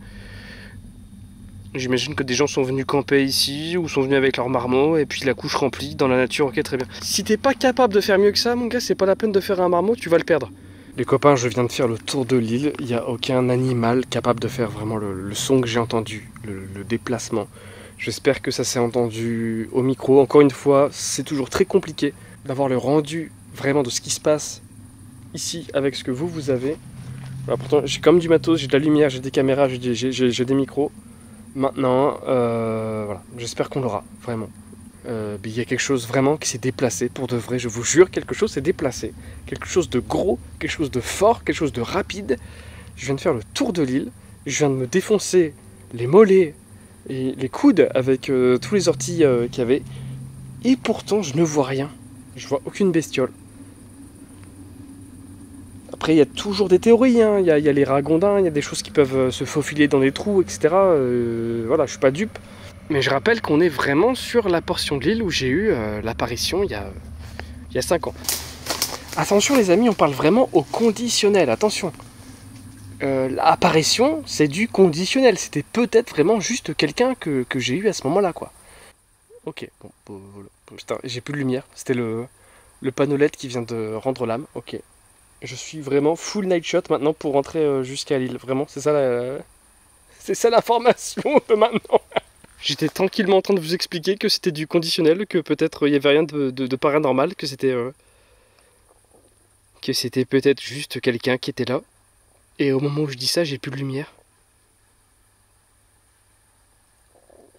J'imagine que des gens sont venus camper ici, ou sont venus avec leurs marmots, et puis la couche remplie dans la nature, ok, très bien. Si t'es pas capable de faire mieux que ça, mon gars, c'est pas la peine de faire un marmot, tu vas le perdre. Les copains, je viens de faire le tour de l'île, il n'y a aucun animal capable de faire vraiment le son que j'ai entendu, le déplacement. J'espère que ça s'est entendu au micro. Encore une fois, c'est toujours très compliqué d'avoir le rendu vraiment de ce qui se passe ici avec ce que vous avez. Alors pourtant, j'ai comme du matos, j'ai de la lumière, j'ai des caméras, j'ai des micros. Maintenant, voilà, j'espère qu'on l'aura, vraiment. Il y a quelque chose vraiment qui s'est déplacé, pour de vrai, je vous jure, quelque chose s'est déplacé. Quelque chose de gros, quelque chose de fort, quelque chose de rapide. Je viens de faire le tour de l'île, je viens de me défoncer les mollets et les coudes avec tous les orties qu'il y avait. Et pourtant, je ne vois rien. Je vois aucune bestiole. Après, il y a toujours des théories, hein. Il y a les ragondins, il y a des choses qui peuvent se faufiler dans les trous, etc. Voilà, je suis pas dupe. Mais je rappelle qu'on est vraiment sur la portion de l'île où j'ai eu l'apparition il y a 5 ans. Attention les amis, on parle vraiment au conditionnel, attention. L'apparition, c'est du conditionnel. C'était peut-être vraiment juste quelqu'un que j'ai eu à ce moment-là, quoi. Ok, bon, voilà. Putain, j'ai plus de lumière. C'était le panneau LED qui vient de rendre l'âme. Ok. Je suis vraiment full night shot maintenant pour rentrer jusqu'à l'île. Vraiment, c'est ça l'information de maintenant. J'étais tranquillement en train de vous expliquer que c'était du conditionnel, que peut-être il n'y avait rien de paranormal, que c'était peut-être juste quelqu'un qui était là. Et au moment où je dis ça, j'ai plus de lumière.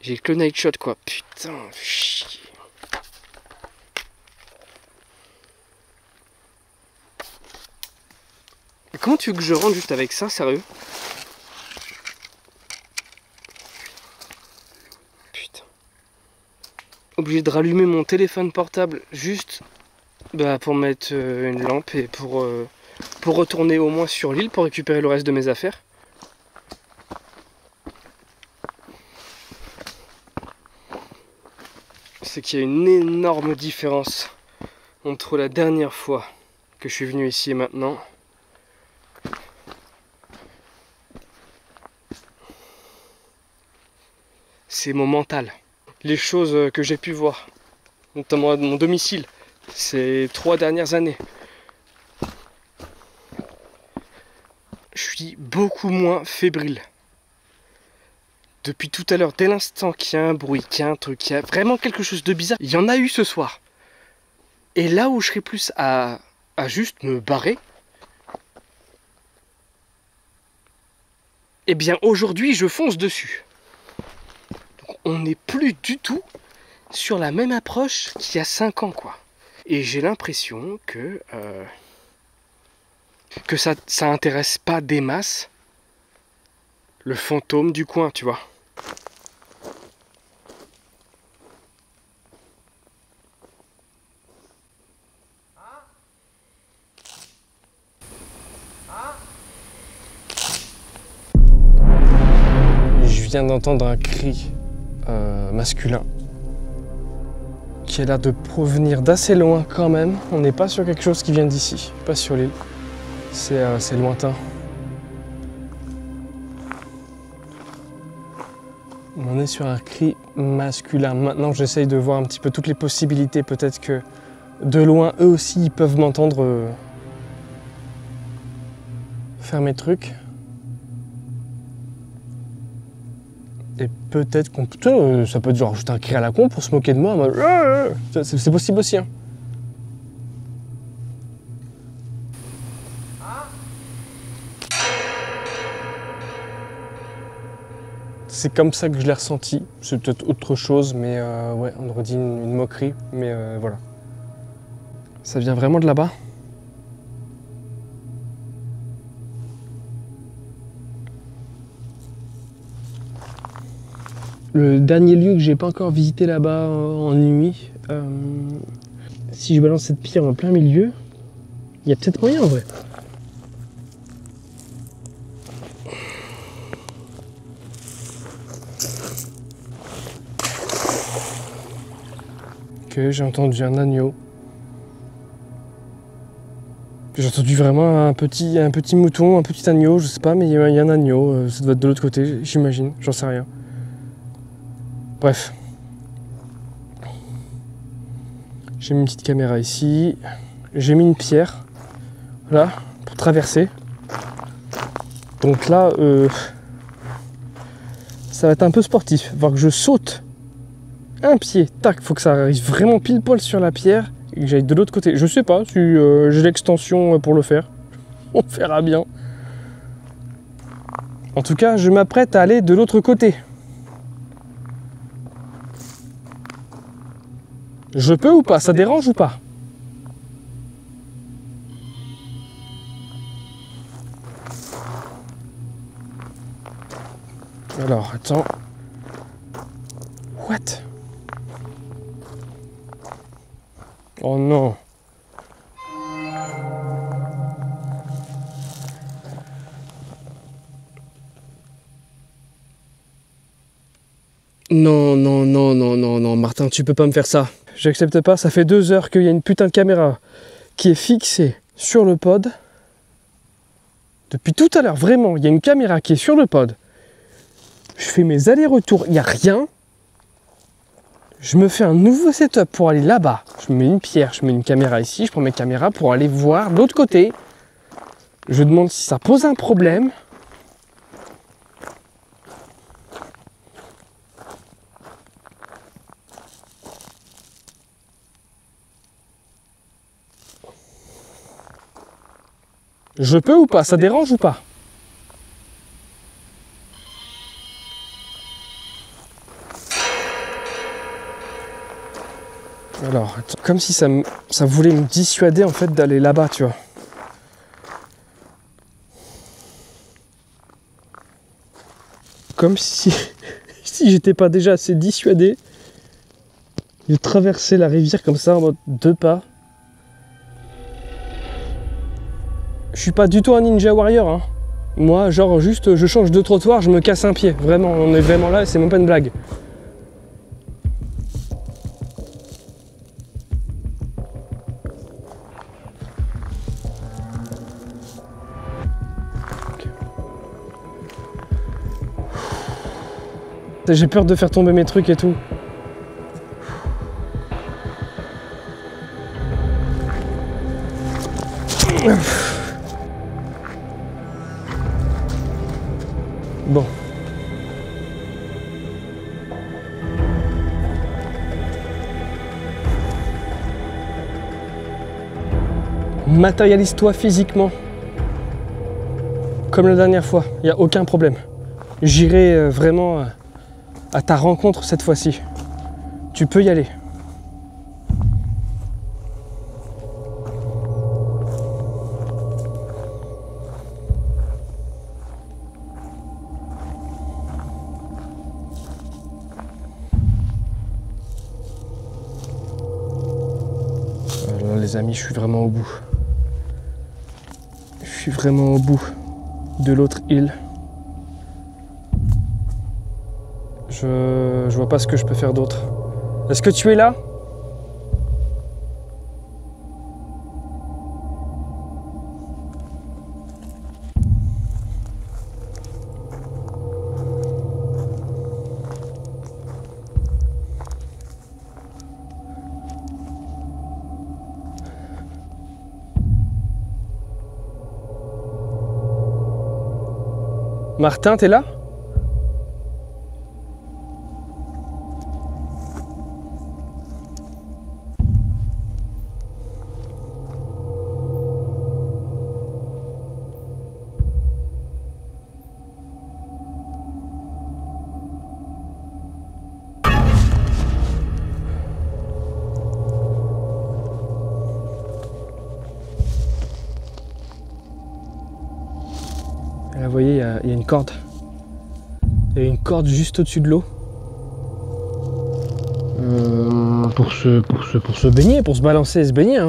J'ai que le night shot, quoi. Putain, chier. Comment tu veux que je rentre juste avec ça, sérieux? Putain. Obligé de rallumer mon téléphone portable juste pour mettre une lampe et pour retourner au moins sur l'île pour récupérer le reste de mes affaires. C'est qu'il y a une énorme différence entre la dernière fois que je suis venu ici et maintenant. C'est mon mental. Les choses que j'ai pu voir, notamment à mon domicile, ces 3 dernières années. Je suis beaucoup moins fébrile. Depuis tout à l'heure, dès l'instant qu'il y a un bruit, qu'il y a un truc, qu'il y a vraiment quelque chose de bizarre, il y en a eu ce soir. Et là où je serais plus à juste me barrer, eh bien aujourd'hui je fonce dessus. Donc, on n'est plus du tout sur la même approche qu'il y a 5 ans, quoi. Et j'ai l'impression que ça intéresse pas des masses le fantôme du coin, tu vois. viens d'entendre un cri masculin qui a l'air de provenir d'assez loin quand même. On n'est pas sur quelque chose qui vient d'ici, pas sur l'île. C'est lointain. On est sur un cri masculin. Maintenant, j'essaye de voir un petit peu toutes les possibilités. Peut-être que de loin, eux aussi, ils peuvent m'entendre faire mes trucs. Et peut-être qu'on peut... ça peut être genre juste un cri à la con pour se moquer de moi. C'est possible aussi. Hein. C'est comme ça que je l'ai ressenti. C'est peut-être autre chose, mais ouais, on aurait dit une moquerie. Mais voilà. Ça vient vraiment de là-bas. Le dernier lieu que j'ai pas encore visité là-bas en nuit, si je balance cette pierre en plein milieu, il y a peut-être moyen en vrai. Ok, j'ai entendu un agneau. J'ai entendu vraiment un petit mouton, un petit agneau, je sais pas, mais il y a un agneau, ça doit être de l'autre côté, j'imagine, j'en sais rien. Bref. J'ai mis une petite caméra ici. J'ai mis une pierre. Là, pour traverser. Donc là, ça va être un peu sportif. Il va falloir que je saute un pied. Tac, faut que ça arrive vraiment pile poil sur la pierre et que j'aille de l'autre côté. Je sais pas si j'ai l'extension pour le faire. On verra bien. En tout cas, je m'apprête à aller de l'autre côté. Je peux ou pas? Ça dérange ou pas? Alors, attends. What? Oh non. Non, non, non, non, non, non, Martin, tu peux pas me faire ça. J'accepte pas, ça fait 2 heures qu'il y a une putain de caméra qui est fixée sur le pod. Depuis tout à l'heure, vraiment, il y a une caméra qui est sur le pod. Je fais mes allers-retours, il n'y a rien. Je me fais un nouveau setup pour aller là-bas. Je mets une pierre, je mets une caméra ici, je prends mes caméras pour aller voir l'autre côté. Je demande si ça pose un problème. Je peux ou pas? Ça dérange ou pas? Alors, attends, comme si ça voulait me dissuader en fait d'aller là-bas, tu vois. Comme si, si j'étais pas déjà assez dissuadé de traverser la rivière comme ça en mode 2 pas. Je suis pas du tout un ninja warrior, hein. Moi, genre juste, je change de trottoir, je me casse un pied. Vraiment, on est vraiment là, c'est même pas une blague. J'ai peur de faire tomber mes trucs et tout. Bon. Matérialise-toi physiquement. Comme la dernière fois, il n'y a aucun problème. J'irai vraiment à ta rencontre cette fois-ci. Tu peux y aller. Là, les amis, je suis vraiment au bout. Je suis vraiment au bout de l'autre île. Je vois pas ce que je peux faire d'autre. Est-ce que tu es là? Martin, t'es là? Là, vous voyez, il y a une corde. Il y a une corde juste au-dessus de l'eau. Pour se baigner, pour se balancer et se baigner, hein,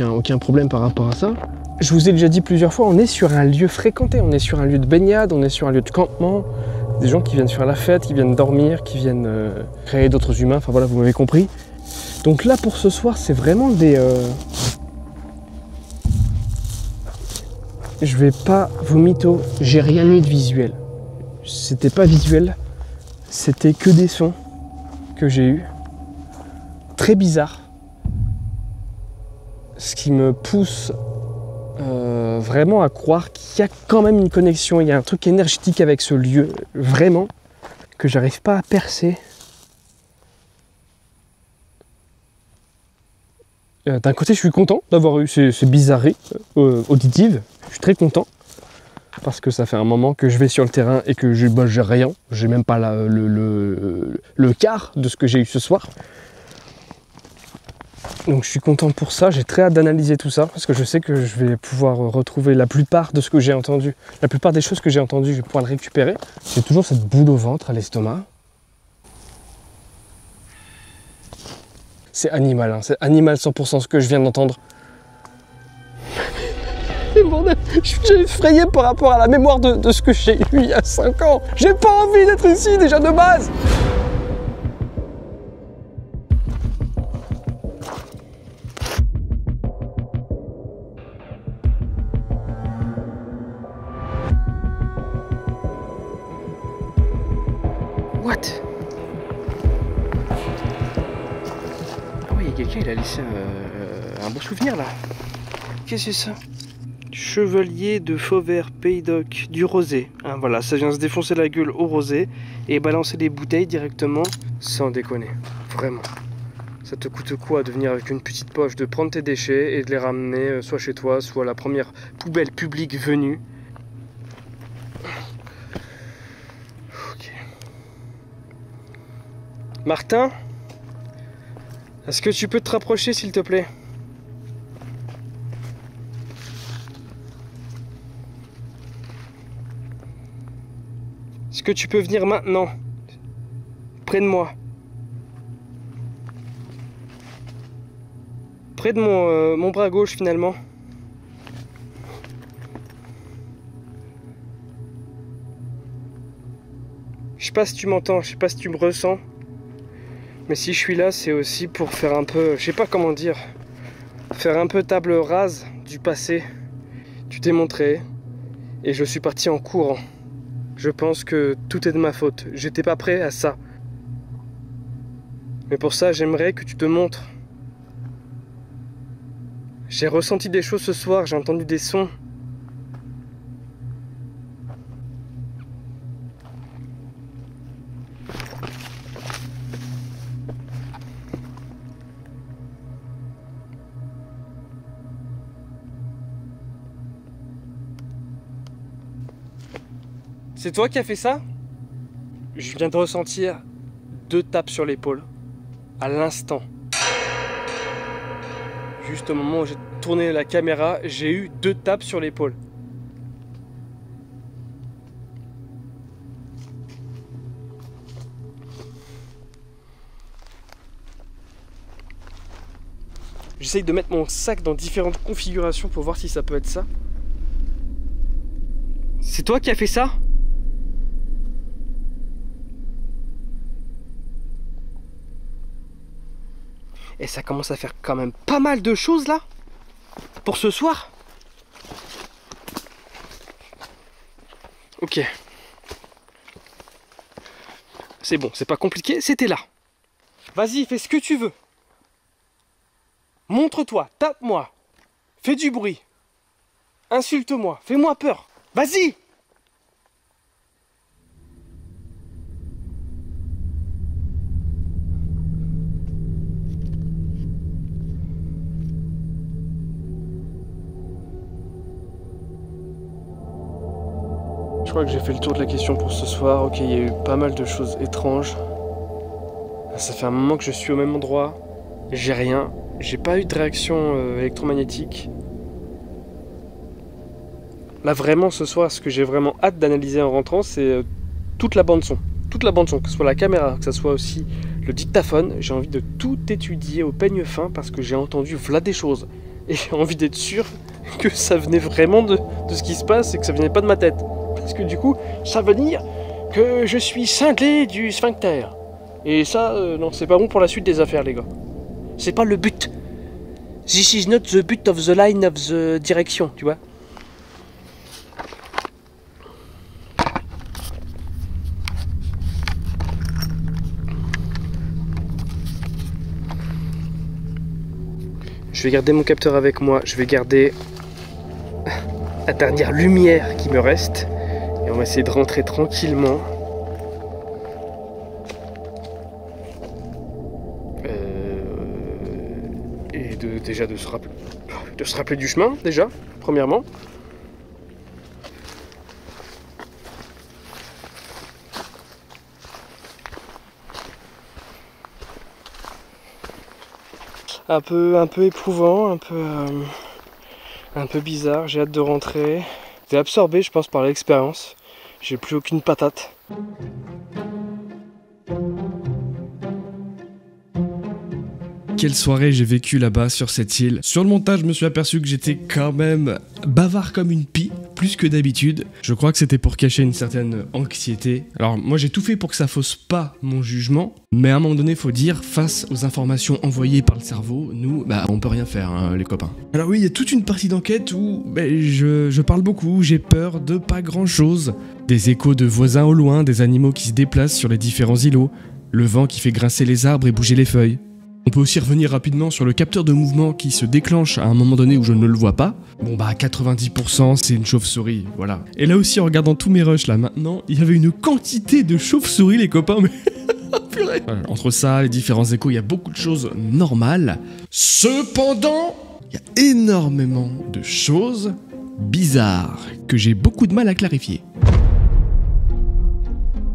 aucun problème par rapport à ça. Je vous ai déjà dit plusieurs fois, on est sur un lieu fréquenté, on est sur un lieu de baignade, on est sur un lieu de campement. Des gens qui viennent faire la fête, qui viennent dormir, qui viennent créer d'autres humains, enfin voilà, vous m'avez compris. Donc là, pour ce soir, c'est vraiment des... Je vais pas vous mytho, j'ai rien eu de visuel. C'était pas visuel, c'était que des sons que j'ai eus. Très bizarre. Ce qui me pousse vraiment à croire qu'il y a quand même une connexion, il y a un truc énergétique avec ce lieu, vraiment, que j'arrive pas à percer. D'un côté, je suis content d'avoir eu ces bizarreries auditives. Je suis très content parce que ça fait un moment que je vais sur le terrain et que j'ai rien. J'ai même pas le quart de ce que j'ai eu ce soir. Donc je suis content pour ça. J'ai très hâte d'analyser tout ça parce que je sais que je vais pouvoir retrouver la plupart de ce que j'ai entendu. La plupart des choses que j'ai entendues, je vais pouvoir le récupérer. J'ai toujours cette boule au ventre, à l'estomac. C'est animal, hein. C'est animal 100% ce que je viens d'entendre. Je suis déjà effrayé par rapport à la mémoire de ce que j'ai eu il y a 5 ans. J'ai pas envie d'être ici déjà de base. What? Ah oui, quelqu'un il a laissé un beau souvenir là. Qu'est-ce que c'est ça? Chevalier de Fauvert, Pays d'Oc, du rosé. Hein, voilà, ça vient se défoncer la gueule au rosé et balancer des bouteilles directement, sans déconner. Vraiment. Ça te coûte quoi de venir avec une petite poche, de prendre tes déchets et de les ramener soit chez toi, soit à la première poubelle publique venue. Ok. Martin, est-ce que tu peux te rapprocher s'il te plaît? Est-ce que tu peux venir maintenant? Près de moi. Près de mon bras gauche finalement. Je sais pas si tu m'entends, je sais pas si tu me ressens. Mais si je suis là, c'est aussi pour faire un peu, je sais pas comment dire, faire un peu table rase du passé. Tu t'es montré et je suis parti en courant. Je pense que tout est de ma faute. J'étais pas prêt à ça. Mais pour ça, j'aimerais que tu te montres. J'ai ressenti des choses ce soir, j'ai entendu des sons. C'est toi qui as fait ça? Je viens de ressentir 2 tapes sur l'épaule. À l'instant. Juste au moment où j'ai tourné la caméra, j'ai eu 2 tapes sur l'épaule. J'essaye de mettre mon sac dans différentes configurations pour voir si ça peut être ça. C'est toi qui as fait ça? Et ça commence à faire quand même pas mal de choses là pour ce soir. Ok. C'est bon, c'est pas compliqué, c'était là. Vas-y, fais ce que tu veux. Montre-toi, tape-moi. Fais du bruit. Insulte-moi, fais-moi peur. Vas-y! Je crois que j'ai fait le tour de la question pour ce soir. Ok, il y a eu pas mal de choses étranges. Ça fait un moment que je suis au même endroit. J'ai rien. J'ai pas eu de réaction électromagnétique. Là vraiment ce soir, ce que j'ai vraiment hâte d'analyser en rentrant, c'est toute la bande son. Toute la bande son, que ce soit la caméra, que ce soit aussi le dictaphone. J'ai envie de tout étudier au peigne fin parce que j'ai entendu v'là des choses. Et j'ai envie d'être sûr que ça venait vraiment de ce qui se passe et que ça venait pas de ma tête. Parce que du coup, ça veut dire que je suis cinglé du sphincter. Et ça, non, c'est pas bon pour la suite des affaires, les gars. C'est pas le but. This is not the but of the line of the direction, tu vois. Je vais garder mon capteur avec moi, je vais garder la dernière lumière qui me reste. Et on va essayer de rentrer tranquillement. Et déjà de se rappeler du chemin, déjà, premièrement. Un peu éprouvant, un peu bizarre, j'ai hâte de rentrer. J'ai absorbé, je pense, par l'expérience. J'ai plus aucune patate. Quelle soirée j'ai vécu là-bas sur cette île. Sur le montage, je me suis aperçu que j'étais quand même bavard comme une pie, plus que d'habitude. Je crois que c'était pour cacher une certaine anxiété. Alors moi j'ai tout fait pour que ça fausse pas mon jugement, mais à un moment donné, faut dire, face aux informations envoyées par le cerveau, nous, on peut rien faire, hein, les copains. Alors oui, il y a toute une partie d'enquête où je parle beaucoup, j'ai peur de pas grand-chose. Des échos de voisins au loin, des animaux qui se déplacent sur les différents îlots, le vent qui fait grincer les arbres et bouger les feuilles. On peut aussi revenir rapidement sur le capteur de mouvement qui se déclenche à un moment donné où je ne le vois pas. Bon à 90% c'est une chauve-souris, voilà. Et là aussi en regardant tous mes rushs là maintenant, il y avait une quantité de chauves-souris les copains, mais... Purée. Entre ça, les différents échos, il y a beaucoup de choses normales. Cependant, il y a énormément de choses bizarres que j'ai beaucoup de mal à clarifier.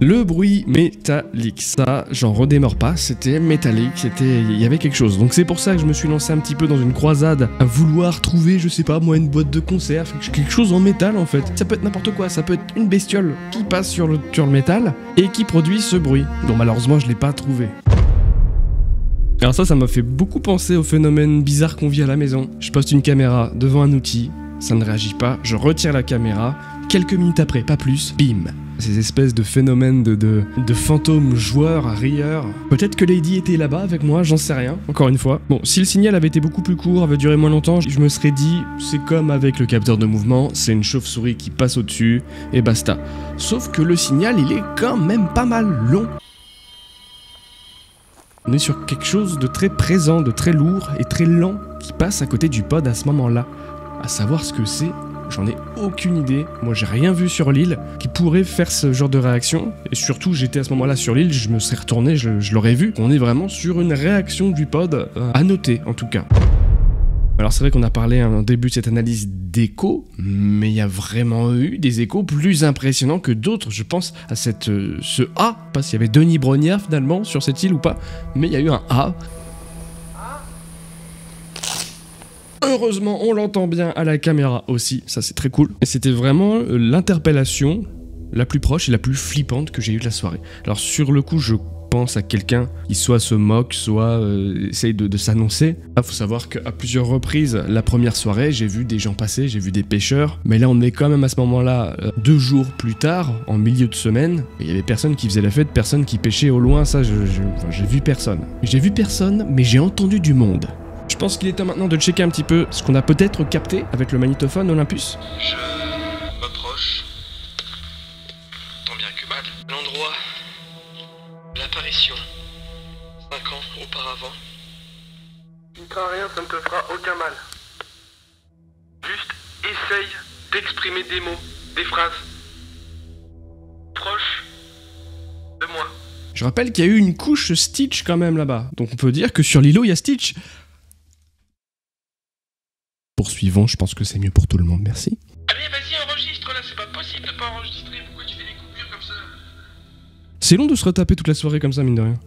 Le bruit métallique, ça, j'en redémarre pas, c'était métallique, il y avait quelque chose. Donc c'est pour ça que je me suis lancé un petit peu dans une croisade à vouloir trouver, je sais pas moi, une boîte de conserve, quelque chose en métal en fait. Ça peut être n'importe quoi, ça peut être une bestiole qui passe sur le métal et qui produit ce bruit. Donc malheureusement, je l'ai pas trouvé. Alors ça m'a fait beaucoup penser au phénomène bizarre qu'on vit à la maison. Je poste une caméra devant un outil, ça ne réagit pas, je retire la caméra, quelques minutes après, pas plus, bim. Ces espèces de phénomènes de fantômes joueurs, rieurs. Peut-être que Lady était là-bas avec moi, j'en sais rien, encore une fois. Bon, si le signal avait été beaucoup plus court, avait duré moins longtemps, je me serais dit, c'est comme avec le capteur de mouvement, c'est une chauve-souris qui passe au-dessus, et basta. Sauf que le signal, il est quand même pas mal long. On est sur quelque chose de très présent, de très lourd et très lent qui passe à côté du pod à ce moment-là. À savoir ce que c'est, j'en ai aucune idée. Moi, j'ai rien vu sur l'île qui pourrait faire ce genre de réaction. Et surtout, j'étais à ce moment-là sur l'île, je me serais retourné, je l'aurais vu. On est vraiment sur une réaction du pod, à noter en tout cas. Alors c'est vrai qu'on a parlé en début de cette analyse d'échos, mais il y a vraiment eu des échos plus impressionnants que d'autres. Je pense à ce A, pas s'il y avait Denis Brognard finalement sur cette île ou pas, mais il y a eu un A. Heureusement, on l'entend bien à la caméra aussi, ça c'est très cool. Et c'était vraiment l'interpellation la plus proche et la plus flippante que j'ai eue de la soirée. Alors sur le coup, je pense à quelqu'un qui soit se moque, soit essaye de s'annoncer. Il faut savoir qu'à plusieurs reprises, la première soirée, j'ai vu des gens passer, j'ai vu des pêcheurs, mais là on est quand même à ce moment-là 2 jours plus tard, en milieu de semaine, et il y avait personne qui faisait la fête, personne qui pêchait au loin, ça j'ai vu personne. J'ai vu personne, mais j'ai entendu du monde. Je pense qu'il est temps maintenant de checker un petit peu ce qu'on a peut-être capté avec le magnétophone Olympus. Je m'approche, tant bien que mal, l'endroit de l'apparition, 5 ans auparavant. Tu ne crains rien, ça ne te fera aucun mal. Juste essaye d'exprimer des mots, des phrases. Proche de moi. Je rappelle qu'il y a eu une couche Stitch quand même là-bas, donc on peut dire que sur l'îlot il y a Stitch. Poursuivons, je pense que c'est mieux pour tout le monde, merci. Allez, vas-y, enregistre là, c'est pas possible de pas enregistrer, pourquoi tu fais des coupures comme ça? C'est long de se retaper toute la soirée comme ça, mine de rien.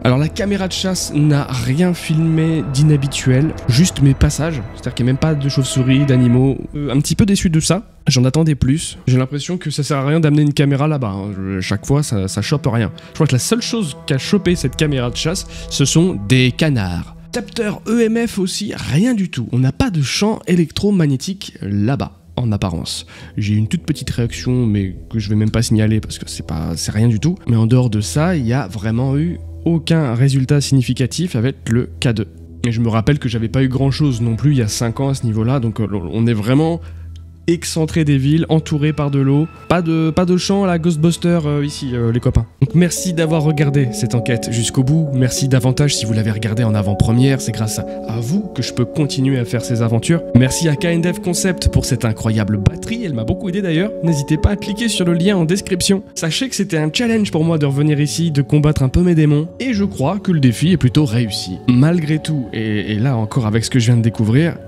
Alors la caméra de chasse n'a rien filmé d'inhabituel, juste mes passages, c'est-à-dire qu'il n'y a même pas de chauves-souris, d'animaux, un petit peu déçu de ça, j'en attendais plus, j'ai l'impression que ça sert à rien d'amener une caméra là-bas, hein. Chaque fois ça chope rien. Je crois que la seule chose qu'a chopé cette caméra de chasse, ce sont des canards. Capteur EMF aussi, rien du tout, on n'a pas de champ électromagnétique là-bas. En apparence. J'ai une toute petite réaction, mais que je vais même pas signaler parce que c'est rien du tout. Mais en dehors de ça, il y a vraiment eu aucun résultat significatif avec le K2. Et je me rappelle que j'avais pas eu grand chose non plus il y a 5 ans à ce niveau-là, donc on est vraiment excentré des villes, entouré par de l'eau. Pas de champ à la Ghostbuster ici, les copains. Donc merci d'avoir regardé cette enquête jusqu'au bout. Merci davantage si vous l'avez regardé en avant-première. C'est grâce à vous que je peux continuer à faire ces aventures. Merci à KNDev Concept pour cette incroyable batterie. Elle m'a beaucoup aidé d'ailleurs. N'hésitez pas à cliquer sur le lien en description. Sachez que c'était un challenge pour moi de revenir ici, de combattre un peu mes démons. Et je crois que le défi est plutôt réussi. Malgré tout, et là encore avec ce que je viens de découvrir,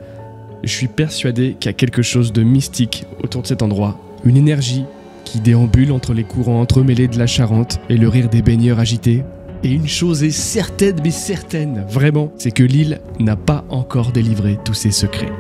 je suis persuadé qu'il y a quelque chose de mystique autour de cet endroit. Une énergie qui déambule entre les courants entremêlés de la Charente et le rire des baigneurs agités. Et une chose est certaine, mais certaine, vraiment, c'est que l'île n'a pas encore délivré tous ses secrets.